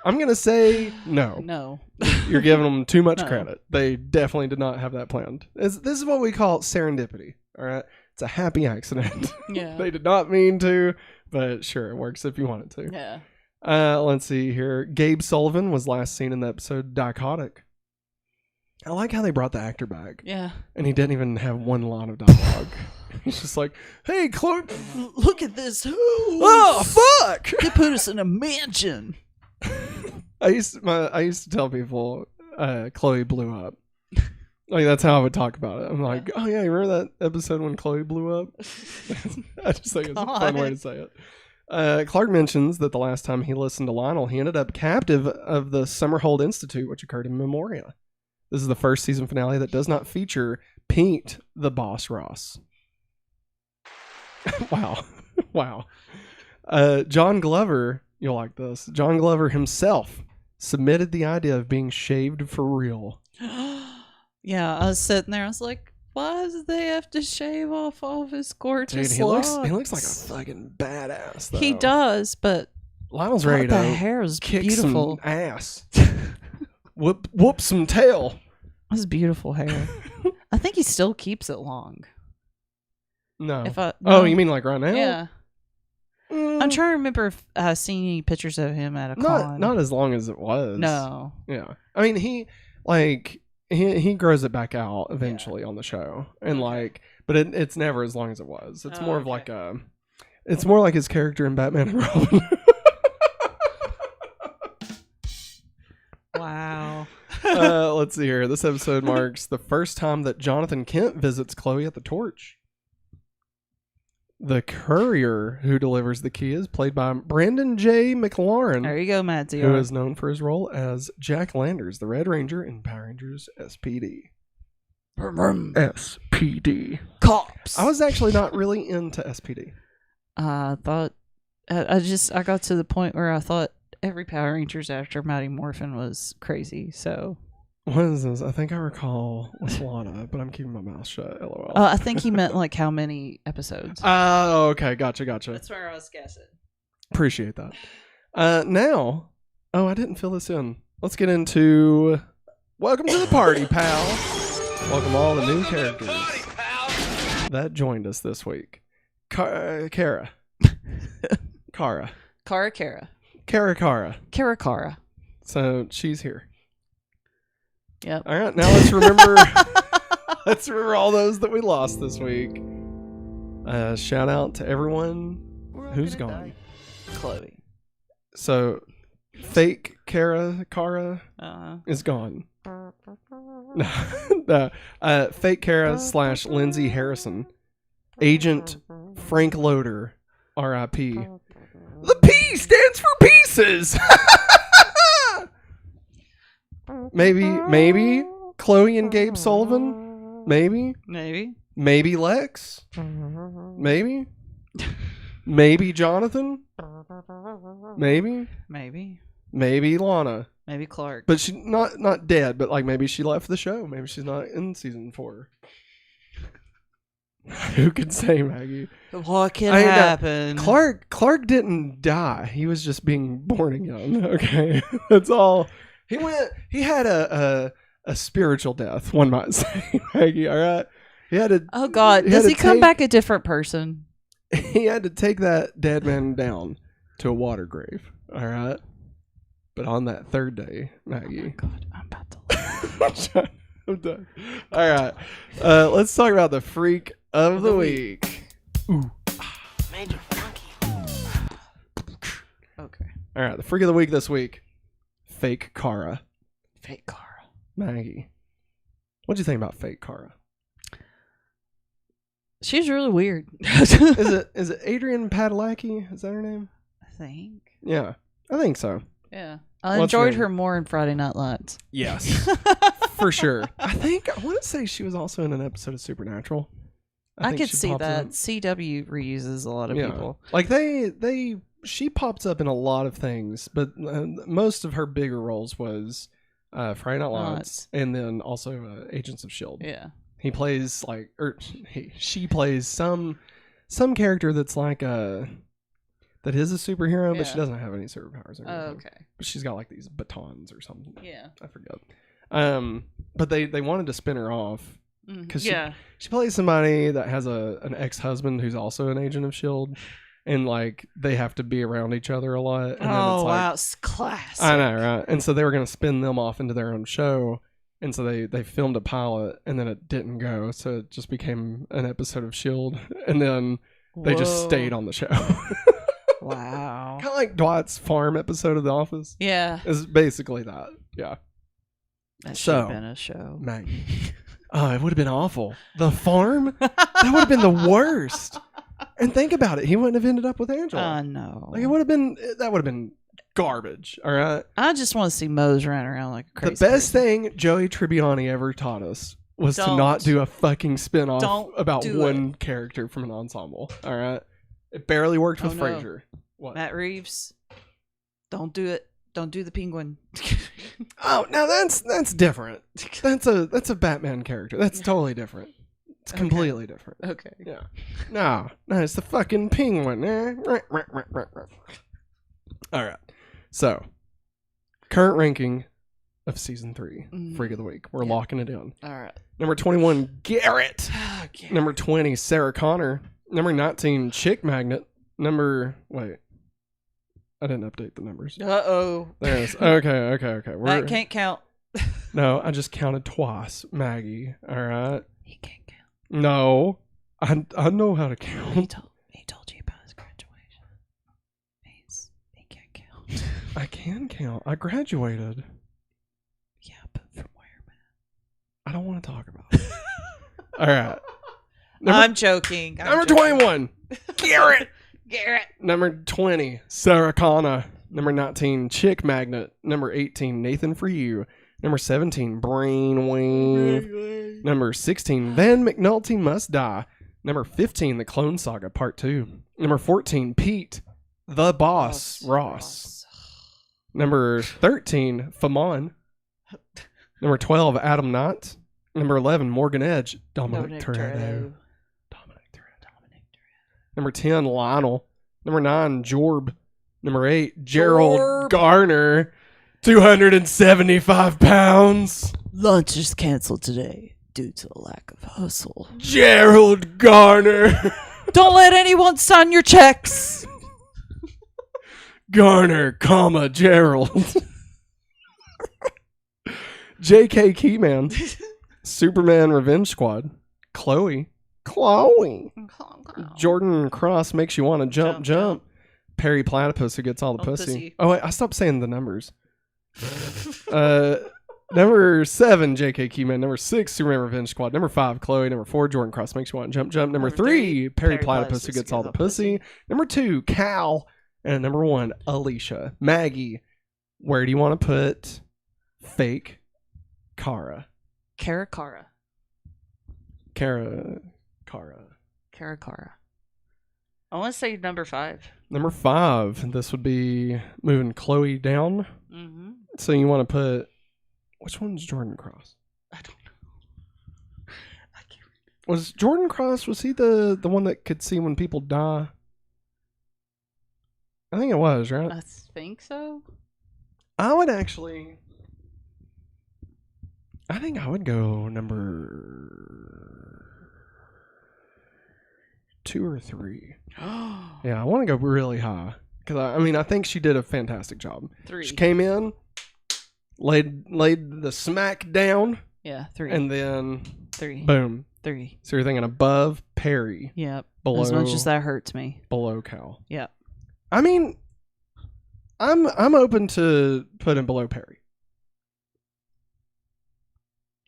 I'm going to say no. No. You're giving them too much credit. They definitely did not have that planned. This is what we call serendipity. All right. It's a happy accident. Yeah. They did not mean to, but sure, it works if you want it to. Yeah. Let's see here. Gabe Sullivan was last seen in the episode Dichotic. I like how they brought the actor back. Yeah. And he didn't even have one line of dialogue. He's just like, hey, Clark. Look at this. Oh, fuck. They put us in a mansion. I used to tell people Chloe blew up. Like, that's how I would talk about it. I'm like, oh, yeah, you remember that episode when Chloe blew up? I just think it's a fun way to say it. Clark mentions that the last time he listened to Lionel, he ended up captive of the Summerhold Institute, which occurred in Memoria. This is the first season finale that does not feature Pete the Boss Ross. Wow. Wow. John Glover, you'll like this. John Glover himself submitted the idea of being shaved for real. Yeah, I was sitting there. I was like, why do they have to shave off all of his gorgeous Dude, he looks locks? like a fucking badass, though. He does, but Lionel's ready to the hair is kick beautiful. some ass. Whoop some tail. That's beautiful hair. I think he still keeps it long. No. No. Oh, you mean like right now? Yeah. I'm trying to remember if seeing any pictures of him at a con. Not as long as it was. No. Yeah. I mean, he grows it back out eventually on the show, and but it's never as long as it was. It's more of like it's more like his character in Batman and Robin. Wow. Let's see here. This episode marks the first time that Jonathan Kent visits Chloe at the Torch. The courier who delivers the key is played by Brandon J. McLaurin. There you go, Matt. Who is known for his role as Jack Landers, the Red Ranger in Power Rangers SPD. SPD. Cops. I was actually not really into SPD. I thought I got to the point where I thought every Power Rangers after Mighty Morphin was crazy. So what is this? I think I recall with Lana, but I'm keeping my mouth shut. LOL. I think he meant like how many episodes. Oh, okay. Gotcha. That's where I was guessing. Appreciate that. Now, I didn't fill this in. Let's get into welcome to the party, pal. Welcome all the new characters that joined us this week. Kara. Kara. So she's here. Yep. All right, now let's remember. Let's remember all those that we lost this week. Shout out to everyone who's gone. Chloe. So, fake Kara is gone. No. Fake Kara / Lindsay Harrison. Agent Frank Loader, R.I.P. The P stands for pieces. Maybe Chloe and Gabe Sullivan. Maybe Lex. Maybe Jonathan. Maybe Lana. Maybe Clark. But she's not dead. But like maybe she left the show. Maybe she's not in season 4. Who could say, Maggie? What can I mean, happen? Clark didn't die. He was just being born again. Okay, that's all. He had a spiritual death, one might say, Maggie. All right. He had to. Oh God, does he come back a different person? He had to take that dead man down to a water grave. All right. But on that third day, Maggie. Oh God, I'm about to. I'm done. All right. Let's talk about the freak of the week. Ooh. Major funky. Okay. All right. The freak of the week this week. Fake Kara. Fake Kara. Maggie. What'd you think about fake Kara? She's really weird. Is it Adrian Padalecki? Is that her name? I think. Yeah. I think so. Yeah. I What's enjoyed her her more in Friday Night Lights. Yes. For sure. I want to say she was also in an episode of Supernatural. I think could she see popped that. in. CW reuses a lot of people. Like she pops up in a lot of things, but most of her bigger roles was Friday Night Lights and then also Agents of S.H.I.E.L.D. Yeah. He plays she plays some character that's like that is a superhero, but she doesn't have any superpowers or anything. Oh, okay. But she's got like these batons or something. Yeah. I forget. But they wanted to spin her off because she plays somebody that has an ex-husband who's also an agent of S.H.I.E.L.D. and like they have to be around each other a lot. And then it's like, wow, it's classic. I know, right? And so they were going to spin them off into their own show. And so they filmed a pilot and then it didn't go. So it just became an episode of S.H.I.E.L.D. And then they just stayed on the show. Wow. Kind of like Dwight's farm episode of The Office. Yeah. It's basically that. Yeah. That should have been a show. Maggie. Oh, it would have been awful. The farm? That would have been the worst. And think about it. He wouldn't have ended up with Angela. No. Like that would have been garbage. All right. I just want to see Mose running around like a crazy The best person. thing Joey Tribbiani ever taught us was to Don't. not do a fucking spinoff Don't about do one character from an ensemble. All right. It barely worked with no. Frasier. What? Matt Reeves, don't do it. Don't do the penguin. Oh, now that's different. That's a Batman character. That's totally different. It's completely different. Okay. Yeah. No, it's the fucking penguin. All right. So, current ranking of season 3, Freak of the Week. We're locking it in. All right. Number 21, Garrett. Number 20, Sarah Connor. Number 19, Chick Magnet. Wait. I didn't update the numbers. Uh-oh. There it is. Okay. That can't count. No, I just counted twice, Maggie. All right. He can't count. No, I know how to count. He told you about his graduation. He can't count. I can count. I graduated. Yeah, but from where, man? I don't want to talk about it. All right. I'm joking. Number 21, Garrett. Garrett. Number 20, Sarah Connor. Number 19, Chick Magnet. Number 18, Nathan For You. Number 17, Brainwave. Number 16, Van McNulty Must Die. Number 15, The Clone Saga Part 2. Number 14, Pete, The Boss, Ross. Number 13, Famon. Number 12, Adam Knott. Number 11, Morgan Edge, Dominic Toretto. Number 10, Lionel. Number 9, Jorb. Number 8, Gerald Garner. 275 pounds. Lunch is canceled today due to a lack of hustle. Gerald Garner. Don't let anyone sign your checks. Garner, comma, Gerald. J.K. Keyman. Superman Revenge Squad. Chloe. Jordan Cross Makes You Want to Jump. Perry Platypus Who Gets All the Pussy. Oh, wait, I stopped saying the numbers. Number 7, J.K. Keyman. Number 6, Superman Revenge Squad. Number 5, Chloe. Number 4, Jordan Cross Makes You Want to Jump. Number 3, Perry Platypus Who Gets All the Pussy. Number 2, Cal. And number 1, Alicia. Maggie, where do you want to put fake Kara? Kara. Kara. I want to say number 5. Number 5. This would be moving Chloe down. Mm-hmm. So you want to put... Which one's Jordan Cross? I don't know. I can't Was Jordan Cross, was he the one that could see when people die? I think it was, right? I think so. I would actually... I think I would go number 2 or 3. Yeah, I want to go really high. Because, I mean, I think she did a fantastic job. 3. She came in, laid the smack down, Yeah, 3. and then 3. boom. 3. So you're thinking above Perry, Yep. below, As much as that hurts me. below Cal. Yep. I mean, I'm open to putting below Perry.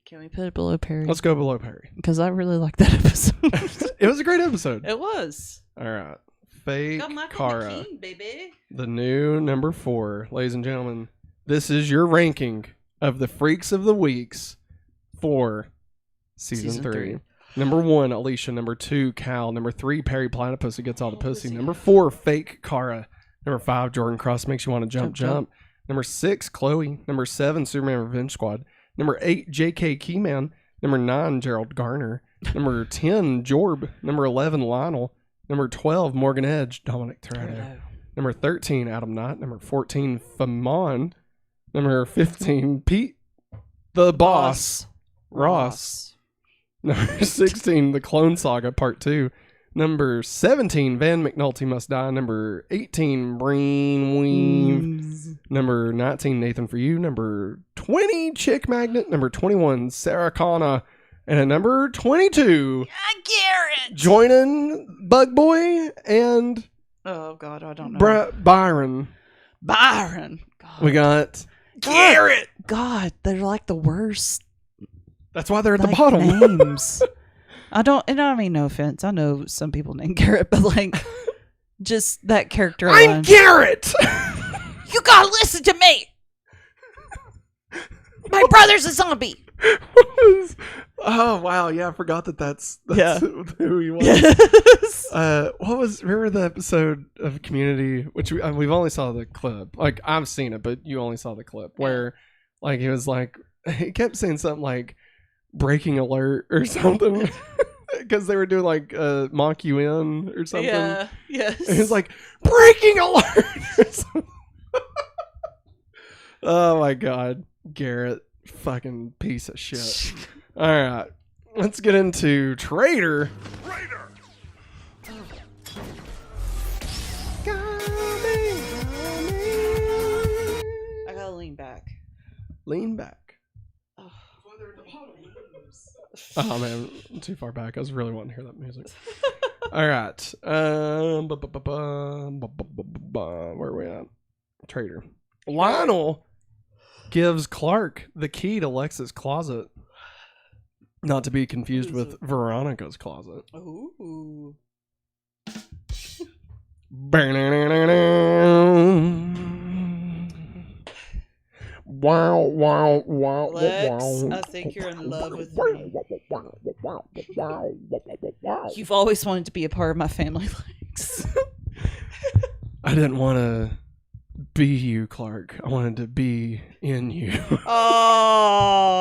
Can we put it below Perry? Let's go below Perry. Because I really like that episode. It was a great episode. It was. All right. Fake Got Michael Kara. McKean, baby. The new number 4. Ladies and gentlemen, this is your ranking of the Freaks of the Weeks for Season 3. Number 1, Alicia. Number 2, Cal. Number 3, Perry Platypus who gets all the pussy. Number 4, Fake Kara. Number 5, Jordan Cross makes you want to jump. Number 6, Chloe. Number 7, Superman Revenge Squad. Number 8, J.K. Keyman. Number 9, Gerald Garner. Number 10, Jorb. Number 11, Lionel. Number 12, Morgan Edge, Dominic Toretto. Number 13, Adam Knight. Number 14, Famon. Number 15, Pete the Boss Ross. Number 16, The Clone Saga Part 2. Number 17, Van McNulty Must Die. Number 18, Brainweave. Number 19, Nathan For You. Number 20, Chick Magnet. Number 21, Sarah Connor. And at number 22, Garrett. joining Bug Boy and Oh, God, I don't know. Byron. Byron. God. We got Garrett. God, they're like the worst. That's why they're at the like, bottom. names. I don't mean no offense. I know some people named Garrett, but like, just that character. I'm alone. Garrett. You gotta listen to me. My brother's a zombie. Oh wow, yeah, I forgot that's Yeah. who he was. Yes. Remember the episode of Community, which we've only saw the clip. Like I've seen it, but you only saw the clip where like he was like he kept saying something like breaking alert or something because they were doing like mock you in or something. Yeah. Yes. And he's like breaking alert. Or something. Oh my god, Garrett, fucking piece of shit. All right, let's get into Traitor. Raider! I gotta lean back. Lean back. Oh man, I'm too far back. I was really wanting to hear that music. All right. Where are we at? Traitor. Lionel gives Clark the key to Lex's closet. Not to be confused with Veronica's closet. Ooh. Wow, wow, wow, Lex, wow. I think you're in love with me. You've always wanted to be a part of my family, Lex. I didn't want to be you, Clark. I wanted to be in you. Oh.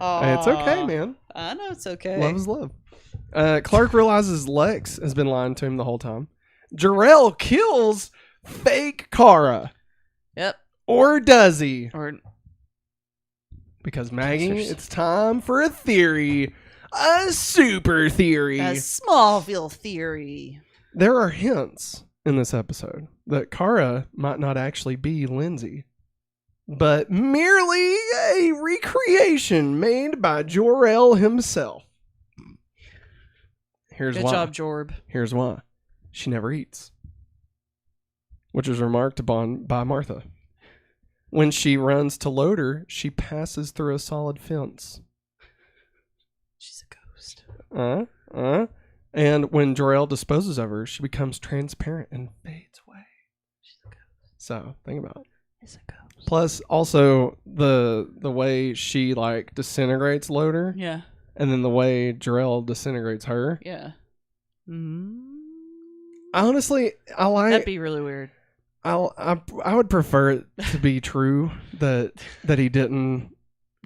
It's okay, man. I know it's okay. Love is love. Clark realizes Lex has been lying to him the whole time. Jarrell kills fake Kara. Yep. Or does he? Or Because Maggie, it's time for a theory. A super theory. a Smallville theory. There are hints in this episode that Kara might not actually be Lindsay, but merely a recreation made by Jor-El himself. Here's Good why. job, Jorb. Here's why. She never eats, which was remarked upon by Martha. When she runs to load her, she passes through a solid fence. She's a ghost. And when Jor-El disposes of her, she becomes transparent and fades away. She's a ghost. So, think about it. She's a ghost. Plus, also, the way she, like, disintegrates Loader, Yeah. and then the way Jor-El disintegrates her. Yeah. Mm-hmm. Honestly, That'd be really weird. I would prefer it to be true that he didn't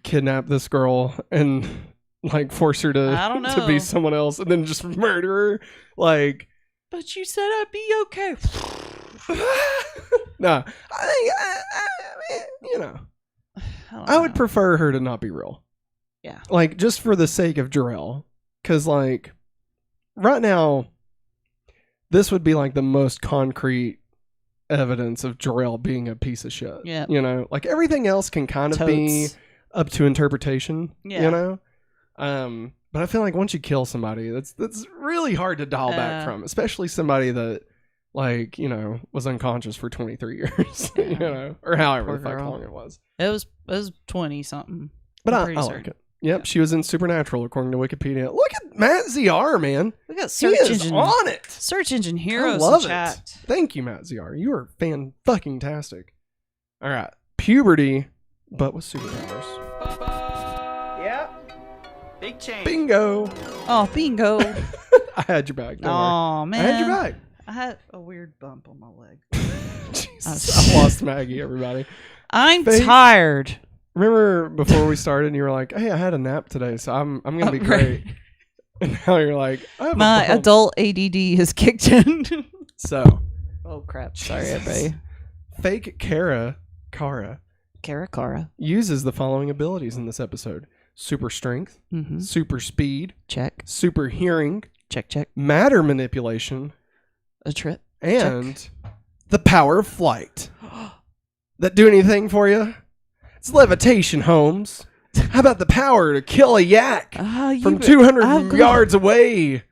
kidnap this girl and like force her to I don't to be know. someone else and then just murder her. Like, But you said I'd be okay. no, I think you know, I would prefer her to not be real. Yeah. Like, just for the sake of Jarrell, because like right now, this would be like the most concrete evidence of Jarrell being a piece of shit. Yeah. You know, like everything else can kind of be up to interpretation. Yeah. You know, but I feel like once you kill somebody, that's really hard to dial back from, especially somebody that, like, you know, was unconscious for 23 years, you know, or however Poor the fuck girl. long it was. It was 20 something. But I'm I pretty like certain. it. Yep, Yeah. she was in Supernatural according to Wikipedia. Look at Matt ZR, man. We got He search is engine on it. Search engine heroes I love in it. chat. Thank you, Matt ZR. You are fan-fucking-tastic. All right, puberty, but with superpowers. Yeah. Big change. Bingo. Oh, bingo. I had your back. Don't worry. Oh man. I had your back. I had a weird bump on my leg. Jesus, I lost Maggie, everybody. I'm Fake. tired. Remember before we started, and you were like, "Hey, I had a nap today, so I'm gonna be great." And now you're like, I have My a bump. adult ADD has kicked in. So, Oh crap! Sorry, Jesus. everybody. fake Kara Cara. uses the following abilities in this episode: super strength, Mm-hmm. super speed, Check. super hearing, Check. matter manipulation, A trip. and the power of flight. That do anything for you? It's levitation, Holmes. How about the power to kill a yak from 200 yards away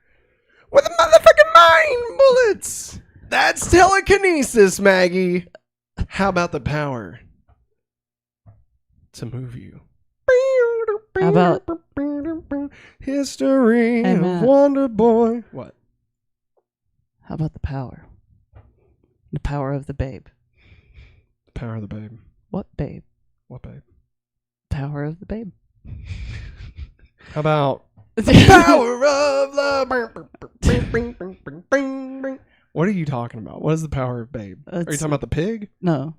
with a motherfucking mind bullets? That's telekinesis, Maggie. How about the power to move you? How about- history Hey, of Matt. Wonder Boy? What? How about the power? The power of the babe. The power of the babe. What babe? What babe? Power of the babe. How about power of the? What are you talking about? What is the power of babe? Are you It's- talking about the pig? No.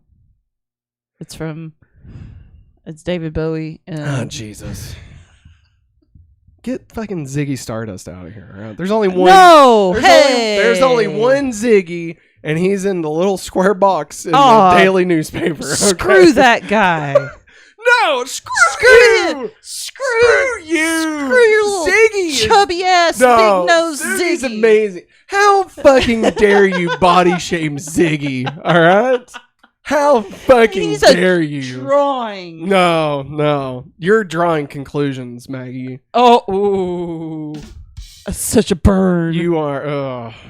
It's David Bowie. Oh, Jesus. Get fucking Ziggy Stardust out of here. All right? There's only one. No! There's only one Ziggy, and he's in the little square box in the daily newspaper. Okay? Screw that guy. No, screw Screw you. Screw you. Screw your little Ziggy is- chubby ass No, big nose Ziggy's Ziggy. amazing. How fucking dare you body shame Ziggy? All right, how fucking He's a dare you? drawing. No, you're drawing conclusions, Maggie. Oh, ooh. That's such a burn. You are.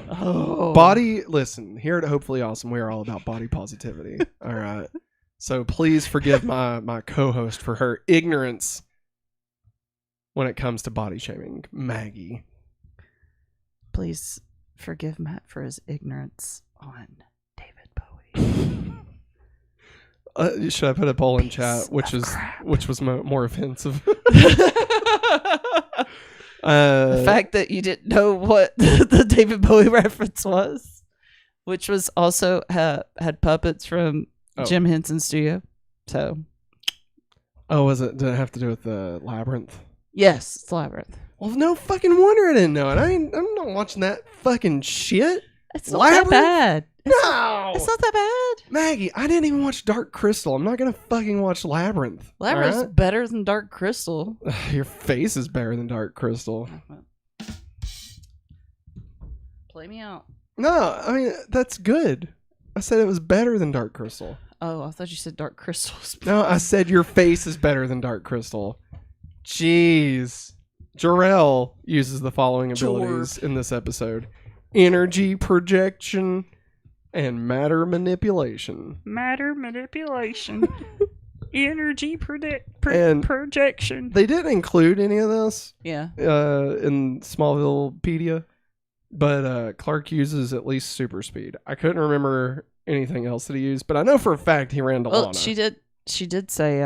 Oh. Body. Listen, here at Hopefully Awesome, we are all about body positivity. All right, so please forgive my co-host for her ignorance when it comes to body shaming, Maggie. Please forgive Matt for his ignorance on David Bowie. Should I put a poll in Piece chat, which of is crap. which was more offensive? The fact that you didn't know what the David Bowie reference was, which was also had puppets from Jim Henson's studio. So, was it? Did it have to do with the Labyrinth? yes, it's Labyrinth. Well, no fucking wonder I didn't know it. I'm not watching that fucking shit. It's not Labyrinth? that bad. No, It's not that bad. Maggie, I didn't even watch Dark Crystal. I'm not gonna fucking watch Labyrinth. Labyrinth's alright? better than Dark Crystal. Your face is better than Dark Crystal. Play me out. No, I mean that's good. I said it was better than Dark Crystal. Oh, I thought you said Dark Crystals. No, I said your face is better than Dark Crystal. Jeez. Jarrell uses the following abilities in this episode: energy projection and matter manipulation. Matter manipulation. Energy And- projection. They didn't include any of this Yeah. in Smallvillepedia, but Clark uses at least super speed. I couldn't remember anything else that he used, but I know for a fact he ran to Well, Lana. she did say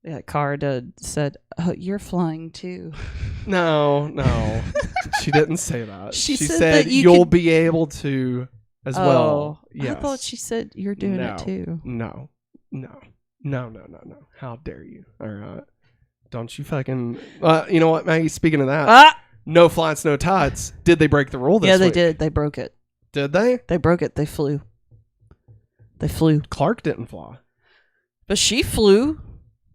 yeah, Cara said, "Oh, you're flying too." No, she didn't say that. She She said said that you you'll could- be able to as well. Yes. I thought she said you're doing it too. No. How dare you? All right. Don't you fucking... you know what, Maggie? Speaking of that, Ah! no flats, no tots. Did they break the rule this Yeah, they week? did. They broke it. Did they? They broke it. They flew. They flew. Clark didn't fly. But she flew,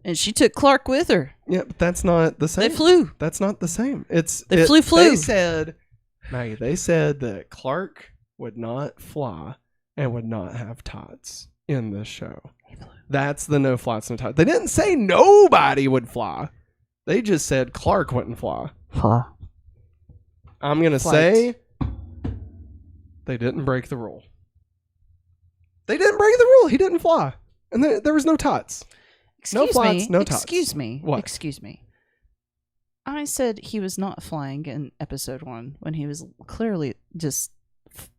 and she took Clark with her. Yeah, but that's not the same. They flew. That's not the same. They flew. They said, Maggie, they said that Clark would not fly and would not have tots in this show. That's the no flats, no tots. They didn't say nobody would fly. They just said Clark wouldn't fly. Fly. I'm going to say they didn't break the rule. They didn't break the rule. He didn't fly. And there was no tots. Excuse flats, me. no tots. Excuse me. What? Excuse me. I said he was not flying in episode 1 when he was clearly just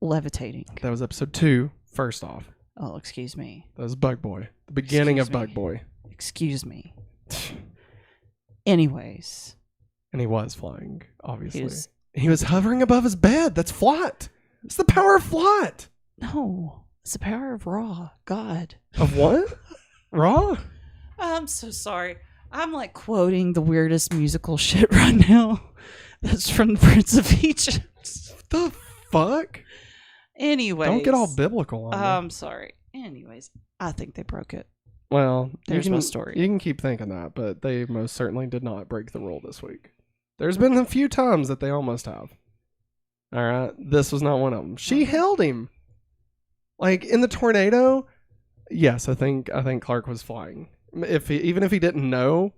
levitating. That was episode 2, first off. Oh, excuse me. That was Bug Boy. The beginning Excuse of Bug me. Boy. Excuse me. Anyways. And he was flying, obviously. He He was hovering above his bed. That's flat. It's the power of flat. No. It's the power of Raw. God. Of what? Raw? I'm so sorry. I'm like quoting the weirdest musical shit right now. That's from the Prince of Egypt. The fuck? Anyways. Don't get all biblical on me. I'm sorry. Anyways, I think they broke it. Well, There's my story. You can keep thinking that, but they most certainly did not break the rule this week. There's been a few times that they almost have. All right, this was not one of them. She held him, like in the tornado. Yes, I think Clark was flying. Even if he didn't know,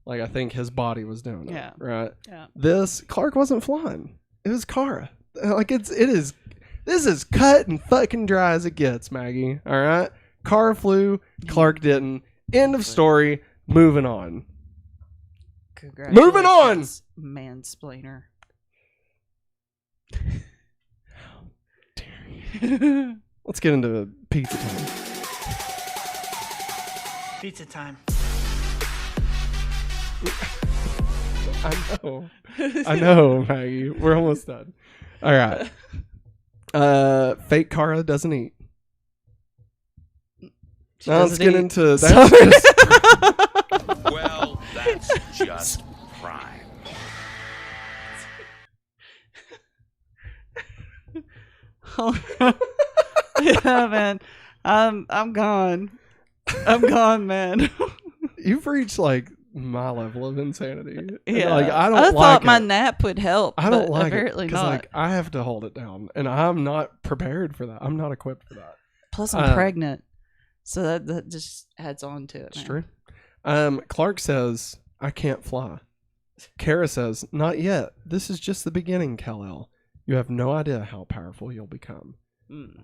like I think his body was doing it. Yeah. Right. Yeah. This Clark wasn't flying. It was Kara. Like this is cut and fucking dry as it gets, Maggie. All right. Kara flew. Clark didn't. End of story. Moving on. Moving on. Mansplainer. Let's get into pizza time. Pizza time. I know, Maggie. We're almost done. All right. Fake Kara doesn't eat. Now let's get into that. Well, that's just crime. Yeah, man. I'm gone. I'm gone, man. You've reached like my level of insanity. Yeah. Like I thought like my it. nap would help. I don't but like it apparently because not. like I have to hold it down, and I'm not prepared for that. I'm not equipped for that. Plus, I'm pregnant, so that just adds on to it. It's man. true. Clark says, I can't fly. Kara says, not yet. This is just the beginning, Kal-El. You have no idea how powerful you'll become.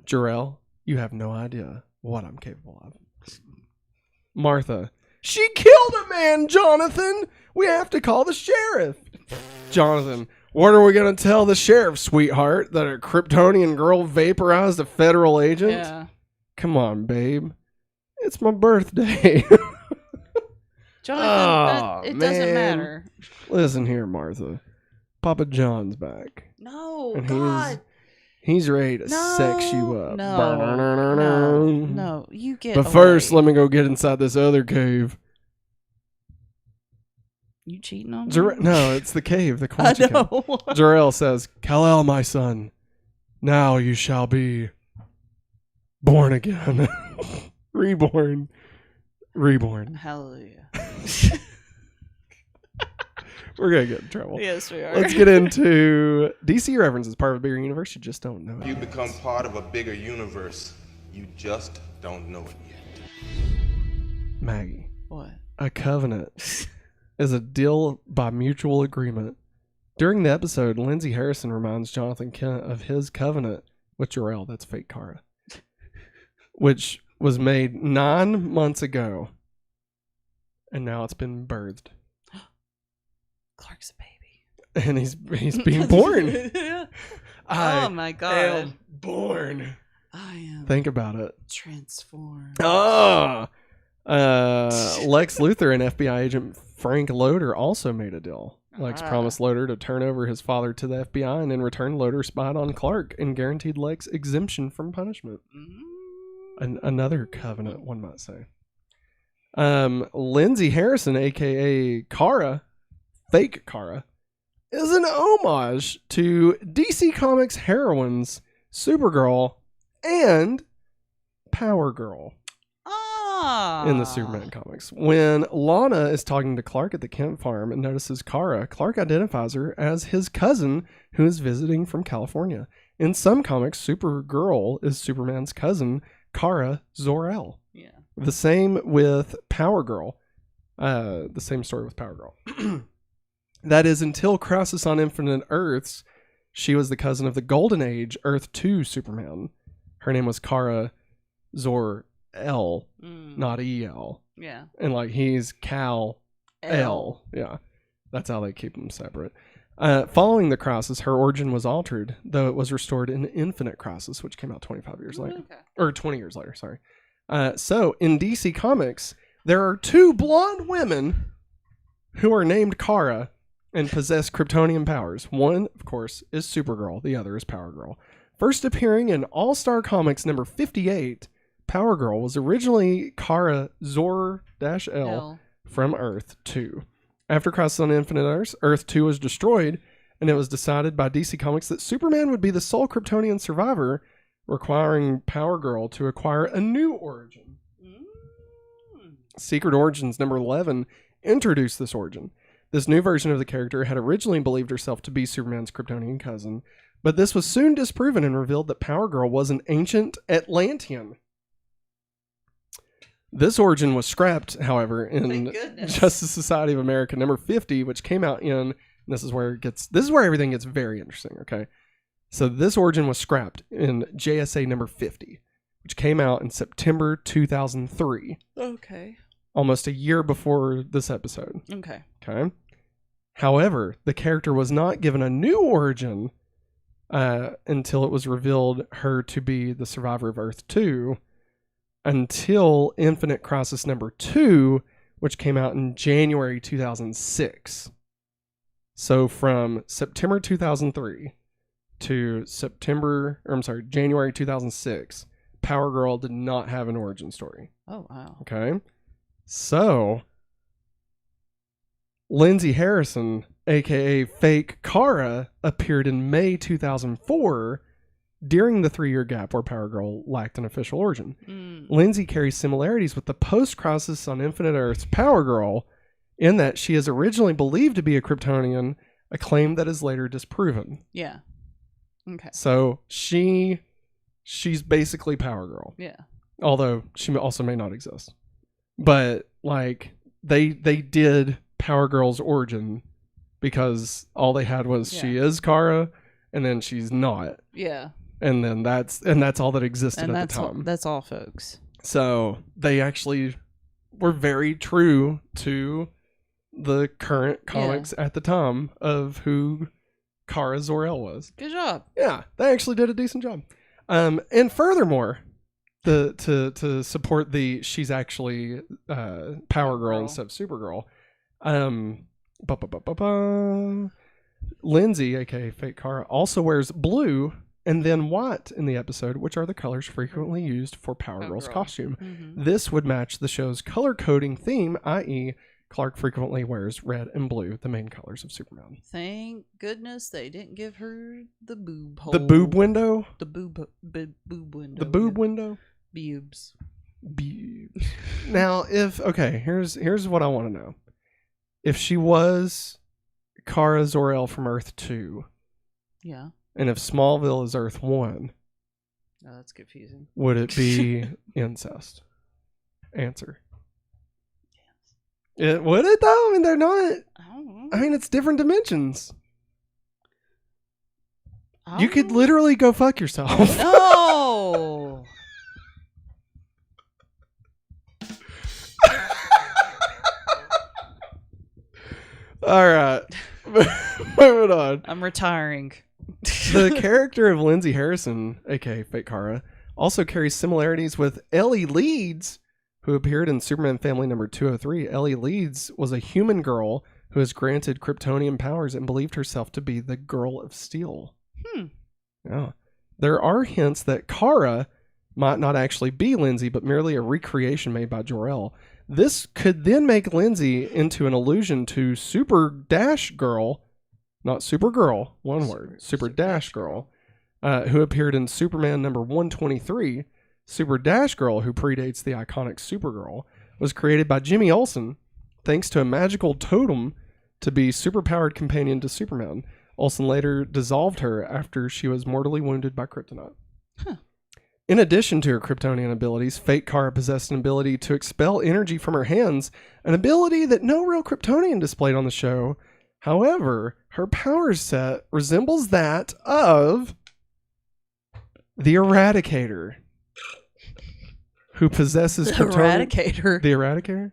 Jarrell, you have no idea what I'm capable of. Martha, she killed a man, Jonathan. We have to call the sheriff. Jonathan, what are we going to tell the sheriff, sweetheart? That a Kryptonian girl vaporized a federal agent? Yeah. Come on, babe. It's my birthday. Jonathan, it doesn't matter. Listen here, Martha. Papa John's back. No, And God. He's ready to sex you up. No, you get But away. first, let me go get inside this other cave. You cheating on me? No, it's the cave, the I Quincy know. cave. Jarrell says, Kal-El, my son, now you shall be born again. Reborn. Hallelujah. We're going to get in trouble. Yes, we are. Let's get into DC references. Part of a bigger universe. You just don't know it. You become part of a bigger universe. You just don't know it yet. Maggie. What? A covenant is a deal by mutual agreement. During the episode, Lindsay Harrison reminds Jonathan Kent of his covenant with Jarrell. That's fake Kara. Which was made 9 months ago. And now it's been birthed. Clark's a baby. And he's being born. Oh my God. am born. I am Think about it. transformed. Lex Luthor and FBI agent Frank Loader also made a deal. Lex promised Loader to turn over his father to the FBI, and in return, Loader spied on Clark and guaranteed Lex exemption from punishment. Another covenant, one might say. Lindsay Harrison, aka Kara, fake Kara, is an homage to DC Comics heroines Supergirl and Power Girl in the Superman comics. When Lana is talking to Clark at the Kent farm and notices Kara, Clark identifies her as his cousin who is visiting from California. In some comics, Supergirl is Superman's cousin, Kara Zor-El. Yeah. The same with Power Girl. The same story with Power Girl. That is, until Crisis on Infinite Earths, she was the cousin of the Golden Age Earth 2 Superman. Her name was Kara Zor-El, not E-L. Yeah. And like he's Kal-El. Yeah. That's how they keep them separate. Following the Crisis, her origin was altered, though it was restored in Infinite Crisis, which came out 25 years later. Okay. Or 20 years later, sorry. So, in DC Comics, there are two blonde women who are named Kara and possess Kryptonian powers. One, of course, is Supergirl. The other is Power Girl. First appearing in All-Star Comics number 58, Power Girl was originally Kara Zor-El from Earth 2. After Crisis on Infinite Earths, Earth 2 was destroyed, and it was decided by DC Comics that Superman would be the sole Kryptonian survivor, requiring Power Girl to acquire a new origin. Secret Origins number 11 introduced this origin. This new version of the character had originally believed herself to be Superman's Kryptonian cousin, but this was soon disproven and revealed that Power Girl was an ancient Atlantean. This origin was scrapped, however, in Justice Society of America number 50, which came out in, this is where everything gets very interesting, okay? So this origin was scrapped in JSA number 50, which came out in September 2003. Okay. Almost a year before this episode. Okay. Okay. However, the character was not given a new origin until it was revealed her to be the survivor of Earth 2 until Infinite Crisis number 2, which came out in January 2006. So from September 2003 to January 2006, Power Girl did not have an origin story. Oh, wow. Okay. So, Lindsay Harrison, aka Fake Kara, appeared in May 2004 during the 3-year gap where Power Girl lacked an official origin. Lindsay carries similarities with the post-Crisis on Infinite Earths Power Girl in that she is originally believed to be a Kryptonian, a claim that is later disproven. Yeah. Okay. So she's basically Power Girl. Yeah. Although she also may not exist. But like they did Power Girl's origin because all they had was she is Kara and then she's not. Yeah. And then that's all that existed at the time. That's all, folks. So they actually were very true to the current comics at the time of who Kara Zor-El was. Good job. Yeah, they actually did a decent job. And furthermore, to support she's actually Power Girl instead of Supergirl. Lindsay, aka Fake Kara, also wears blue and then white in the episode, which are the colors frequently used for Power Girl's costume. Mm-hmm. This would match the show's color coding theme, i.e., Clark frequently wears red and blue, the main colors of Superman. Thank goodness they didn't give her the boob hole. The boob window? The boob window. The boob window? Boobs. Now, here's what I want to know. If she was Kara Zor-El from Earth 2, yeah, and if Smallville is Earth 1, oh, that's confusing. would it be incest? Answer. Yes. Would it though? I mean, they're not. I don't know. I mean, it's different dimensions. You could literally go fuck yourself. No. All right. Moving on. I'm retiring. The character of Lindsay Harrison, aka Fake Kara, also carries similarities with Ellie Leeds, who appeared in Superman Family number 203. Ellie Leeds was a human girl who was granted Kryptonian powers and believed herself to be the Girl of Steel. Yeah. There are hints that Kara might not actually be Lindsay, but merely a recreation made by Jor-El. This could then make Lindsay into an allusion to Supergirl, not Supergirl, one word, Supergirl, who appeared in Superman number 123. Supergirl, who predates the iconic Supergirl, was created by Jimmy Olsen thanks to a magical totem to be superpowered companion to Superman. Olsen later dissolved her after she was mortally wounded by kryptonite. Huh. In addition to her Kryptonian abilities, Fate Kara possessed an ability to expel energy from her hands, an ability that no real Kryptonian displayed on the show. However, her power set resembles that of the Eradicator, who possesses Kryptonian... Eradicator. The Eradicator?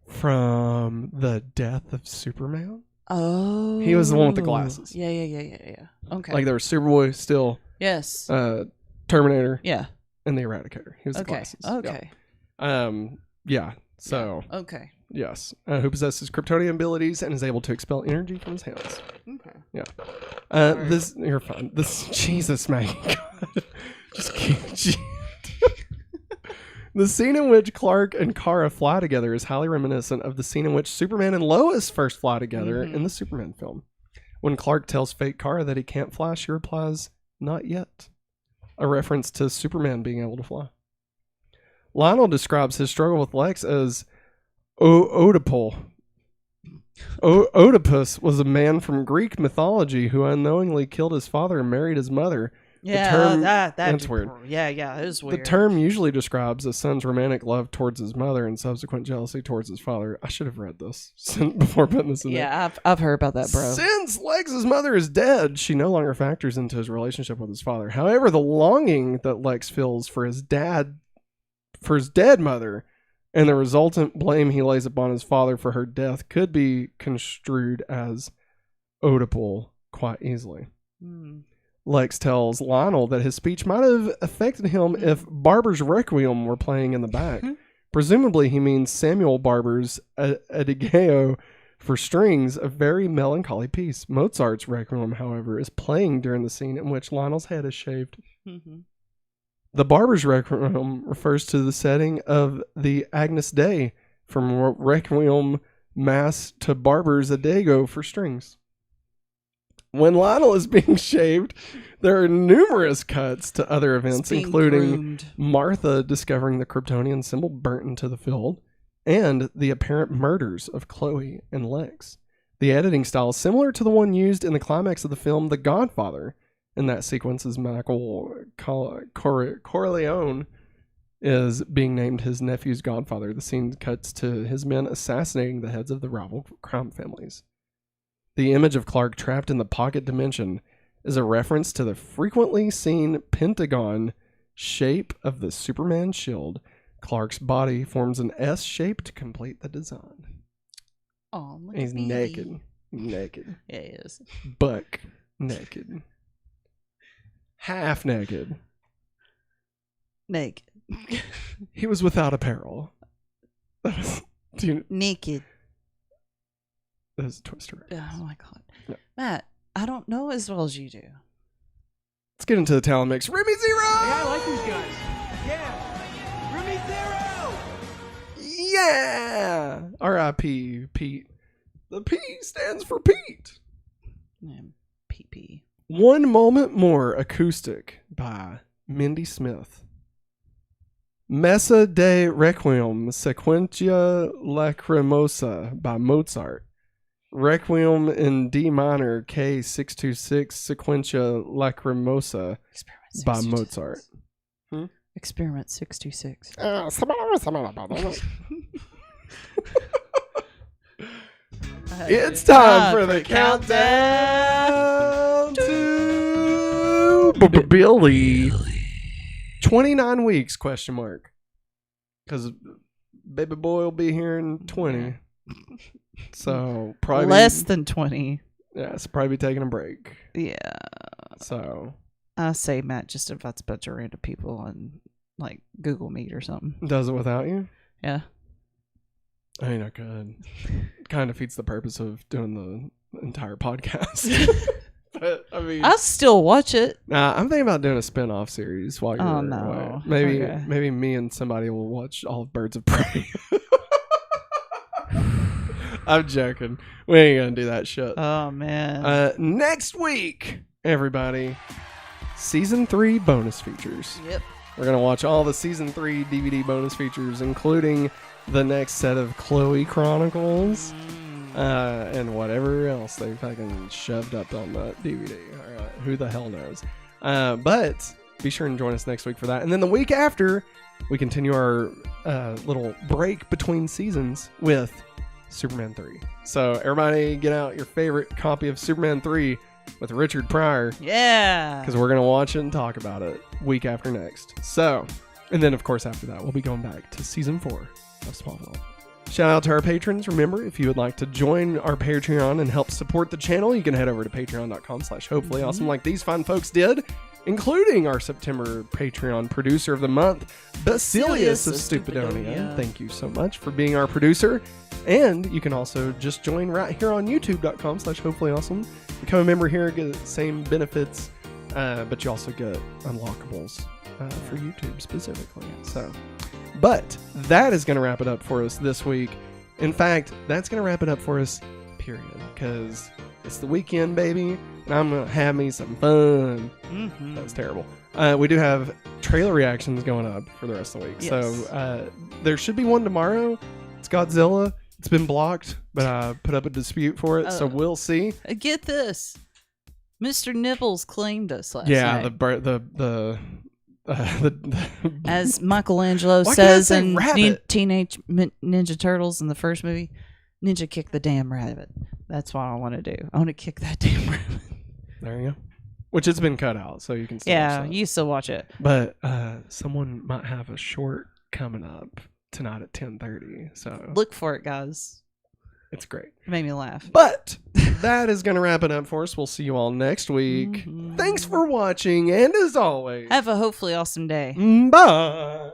From the death of Superman? Oh. He was the one with the glasses. Yeah. Okay. Like there was Superboy, still, yes. Terminator, Yeah. and the Eradicator. He was the Okay. glasses. Okay. Yeah. So, Okay. yes. Who possesses Kryptonian abilities and is able to expel energy from his hands. Okay. Yeah. Sorry. This, you're fine. This, Jesus, man. God. Just keep... The scene in which Clark and Kara fly together is highly reminiscent of the scene in which Superman and Lois first fly together in the Superman film. When Clark tells Fate Kara that he can't fly, she replies, "Not yet." A reference to Superman being able to fly. Lionel describes his struggle with Lex as Oedipal. Oedipus was a man from Greek mythology who unknowingly killed his father and married his mother. Yeah, term- that's weird. Yeah, it was weird. The term usually describes a son's romantic love towards his mother and subsequent jealousy towards his father. I should have read this before putting this in there. Yeah, I've heard about that, bro. Since Lex's mother is dead, she no longer factors into his relationship with his father. However, the longing that Lex feels for his dead mother, and the resultant blame he lays upon his father for her death could be construed as Oedipal quite easily. Lex tells Lionel that his speech might have affected him if Barber's Requiem were playing in the back. Presumably, he means Samuel Barber's Adagio for strings, a very melancholy piece. Mozart's Requiem, however, is playing during the scene in which Lionel's head is shaved. The Barber's Requiem refers to the setting of the Agnus Dei, from Requiem Mass to Barber's Adagio for strings. When Lionel is being shaved, there are numerous cuts to other events, including groomed. Martha discovering the Kryptonian symbol burnt into the field, and the apparent murders of Chloe and Lex. The editing style is similar to the one used in the climax of the film The Godfather. In that sequence, as Michael Corleone is being named his nephew's godfather, the scene cuts to his men assassinating the heads of the rival crime families. The image of Clark trapped in the pocket dimension is a reference to the frequently seen pentagon shape of the Superman shield. Clark's body forms an S shape to complete the design. Oh, look He's at me. naked. Yeah, he is. Buck naked. Half naked. Naked. He was without apparel. That was, Naked. that was a Twister. Oh my god. Yeah. Matt, I don't know as well as you do. Let's get into the talent mix. Remy Zero! Yeah, I like these guys. Yeah. Remy Zero! Yeah! R.I.P. Pete. The P stands for Pete. PP. One Moment More acoustic by Mindy Smith. Messa de Requiem Sequentia Lacrimosa by Mozart. Requiem in D minor K626 Sequentia Lacrimosa by Mozart. Experiment 626. It's time for the countdown to Billy. 29 weeks, question mark. Because baby boy will be here in 20. So probably less than 20. Yeah, it's probably taking a break. Yeah. So I say Matt just invites a bunch of random people on like Google Meet or something. does it without you? Yeah. I mean, I could. Kind of defeats the purpose of doing the entire podcast. But, I mean, I'll still watch it. I'm thinking about doing a spin-off series while you're Oh, no. away. Maybe Okay. maybe me and somebody will watch all of Birds of Prey. I'm joking. We ain't gonna do that shit. Oh man. Next week, everybody, season 3 bonus features. Yep. We're gonna watch all the season 3 DVD bonus features, including the next set of Chloe Chronicles, and whatever else they fucking shoved up on that DVD. All right, who the hell knows? But be sure and join us next week for that. And then the week after, we continue our little break between seasons with Superman 3. So everybody get out your favorite copy of Superman 3 with Richard Pryor, Yeah. because we're going to watch it and talk about it week after next. So, and then of course after that, we'll be going back to season 4 of Smallville. Shout out to our patrons. Remember, if you would like to join our Patreon and help support the channel, you can head over to patreon.com/hopefullyawesome like these fine folks did, including our September Patreon producer of the month, Basilius of Stupidonia. Thank you so much for being our producer. And you can also just join right here on youtube.com/hopefullyawesome. Become a member here, get the same benefits, but you also get unlockables for YouTube specifically. So, but that is going to wrap it up for us this week. In fact, that's going to wrap it up for us, period, because it's the weekend, baby, and I'm going to have me some fun. Mm-hmm. That was terrible. We do have trailer reactions going up for the rest of the week. Yes. So there should be one tomorrow. It's Godzilla. It's been blocked, but I put up a dispute for it, so we'll see. Get this. Mr. Nibbles claimed us last Yeah, night. the As Michelangelo Why can't I says say in rabbit? Teenage Ninja Turtles in the first movie, Ninja kick the damn rabbit. That's what I want to do. I want to kick that damn rabbit. There you go. Which it's been cut out, so you can still watch Yeah, that. you still watch it. But someone might have a short coming up tonight at 10:30, so Look for it, guys. it's great. It made me laugh. But that is going to wrap it up for us. We'll see you all next week. Mhm. Thanks for watching, and as always, Have a hopefully awesome day. bye.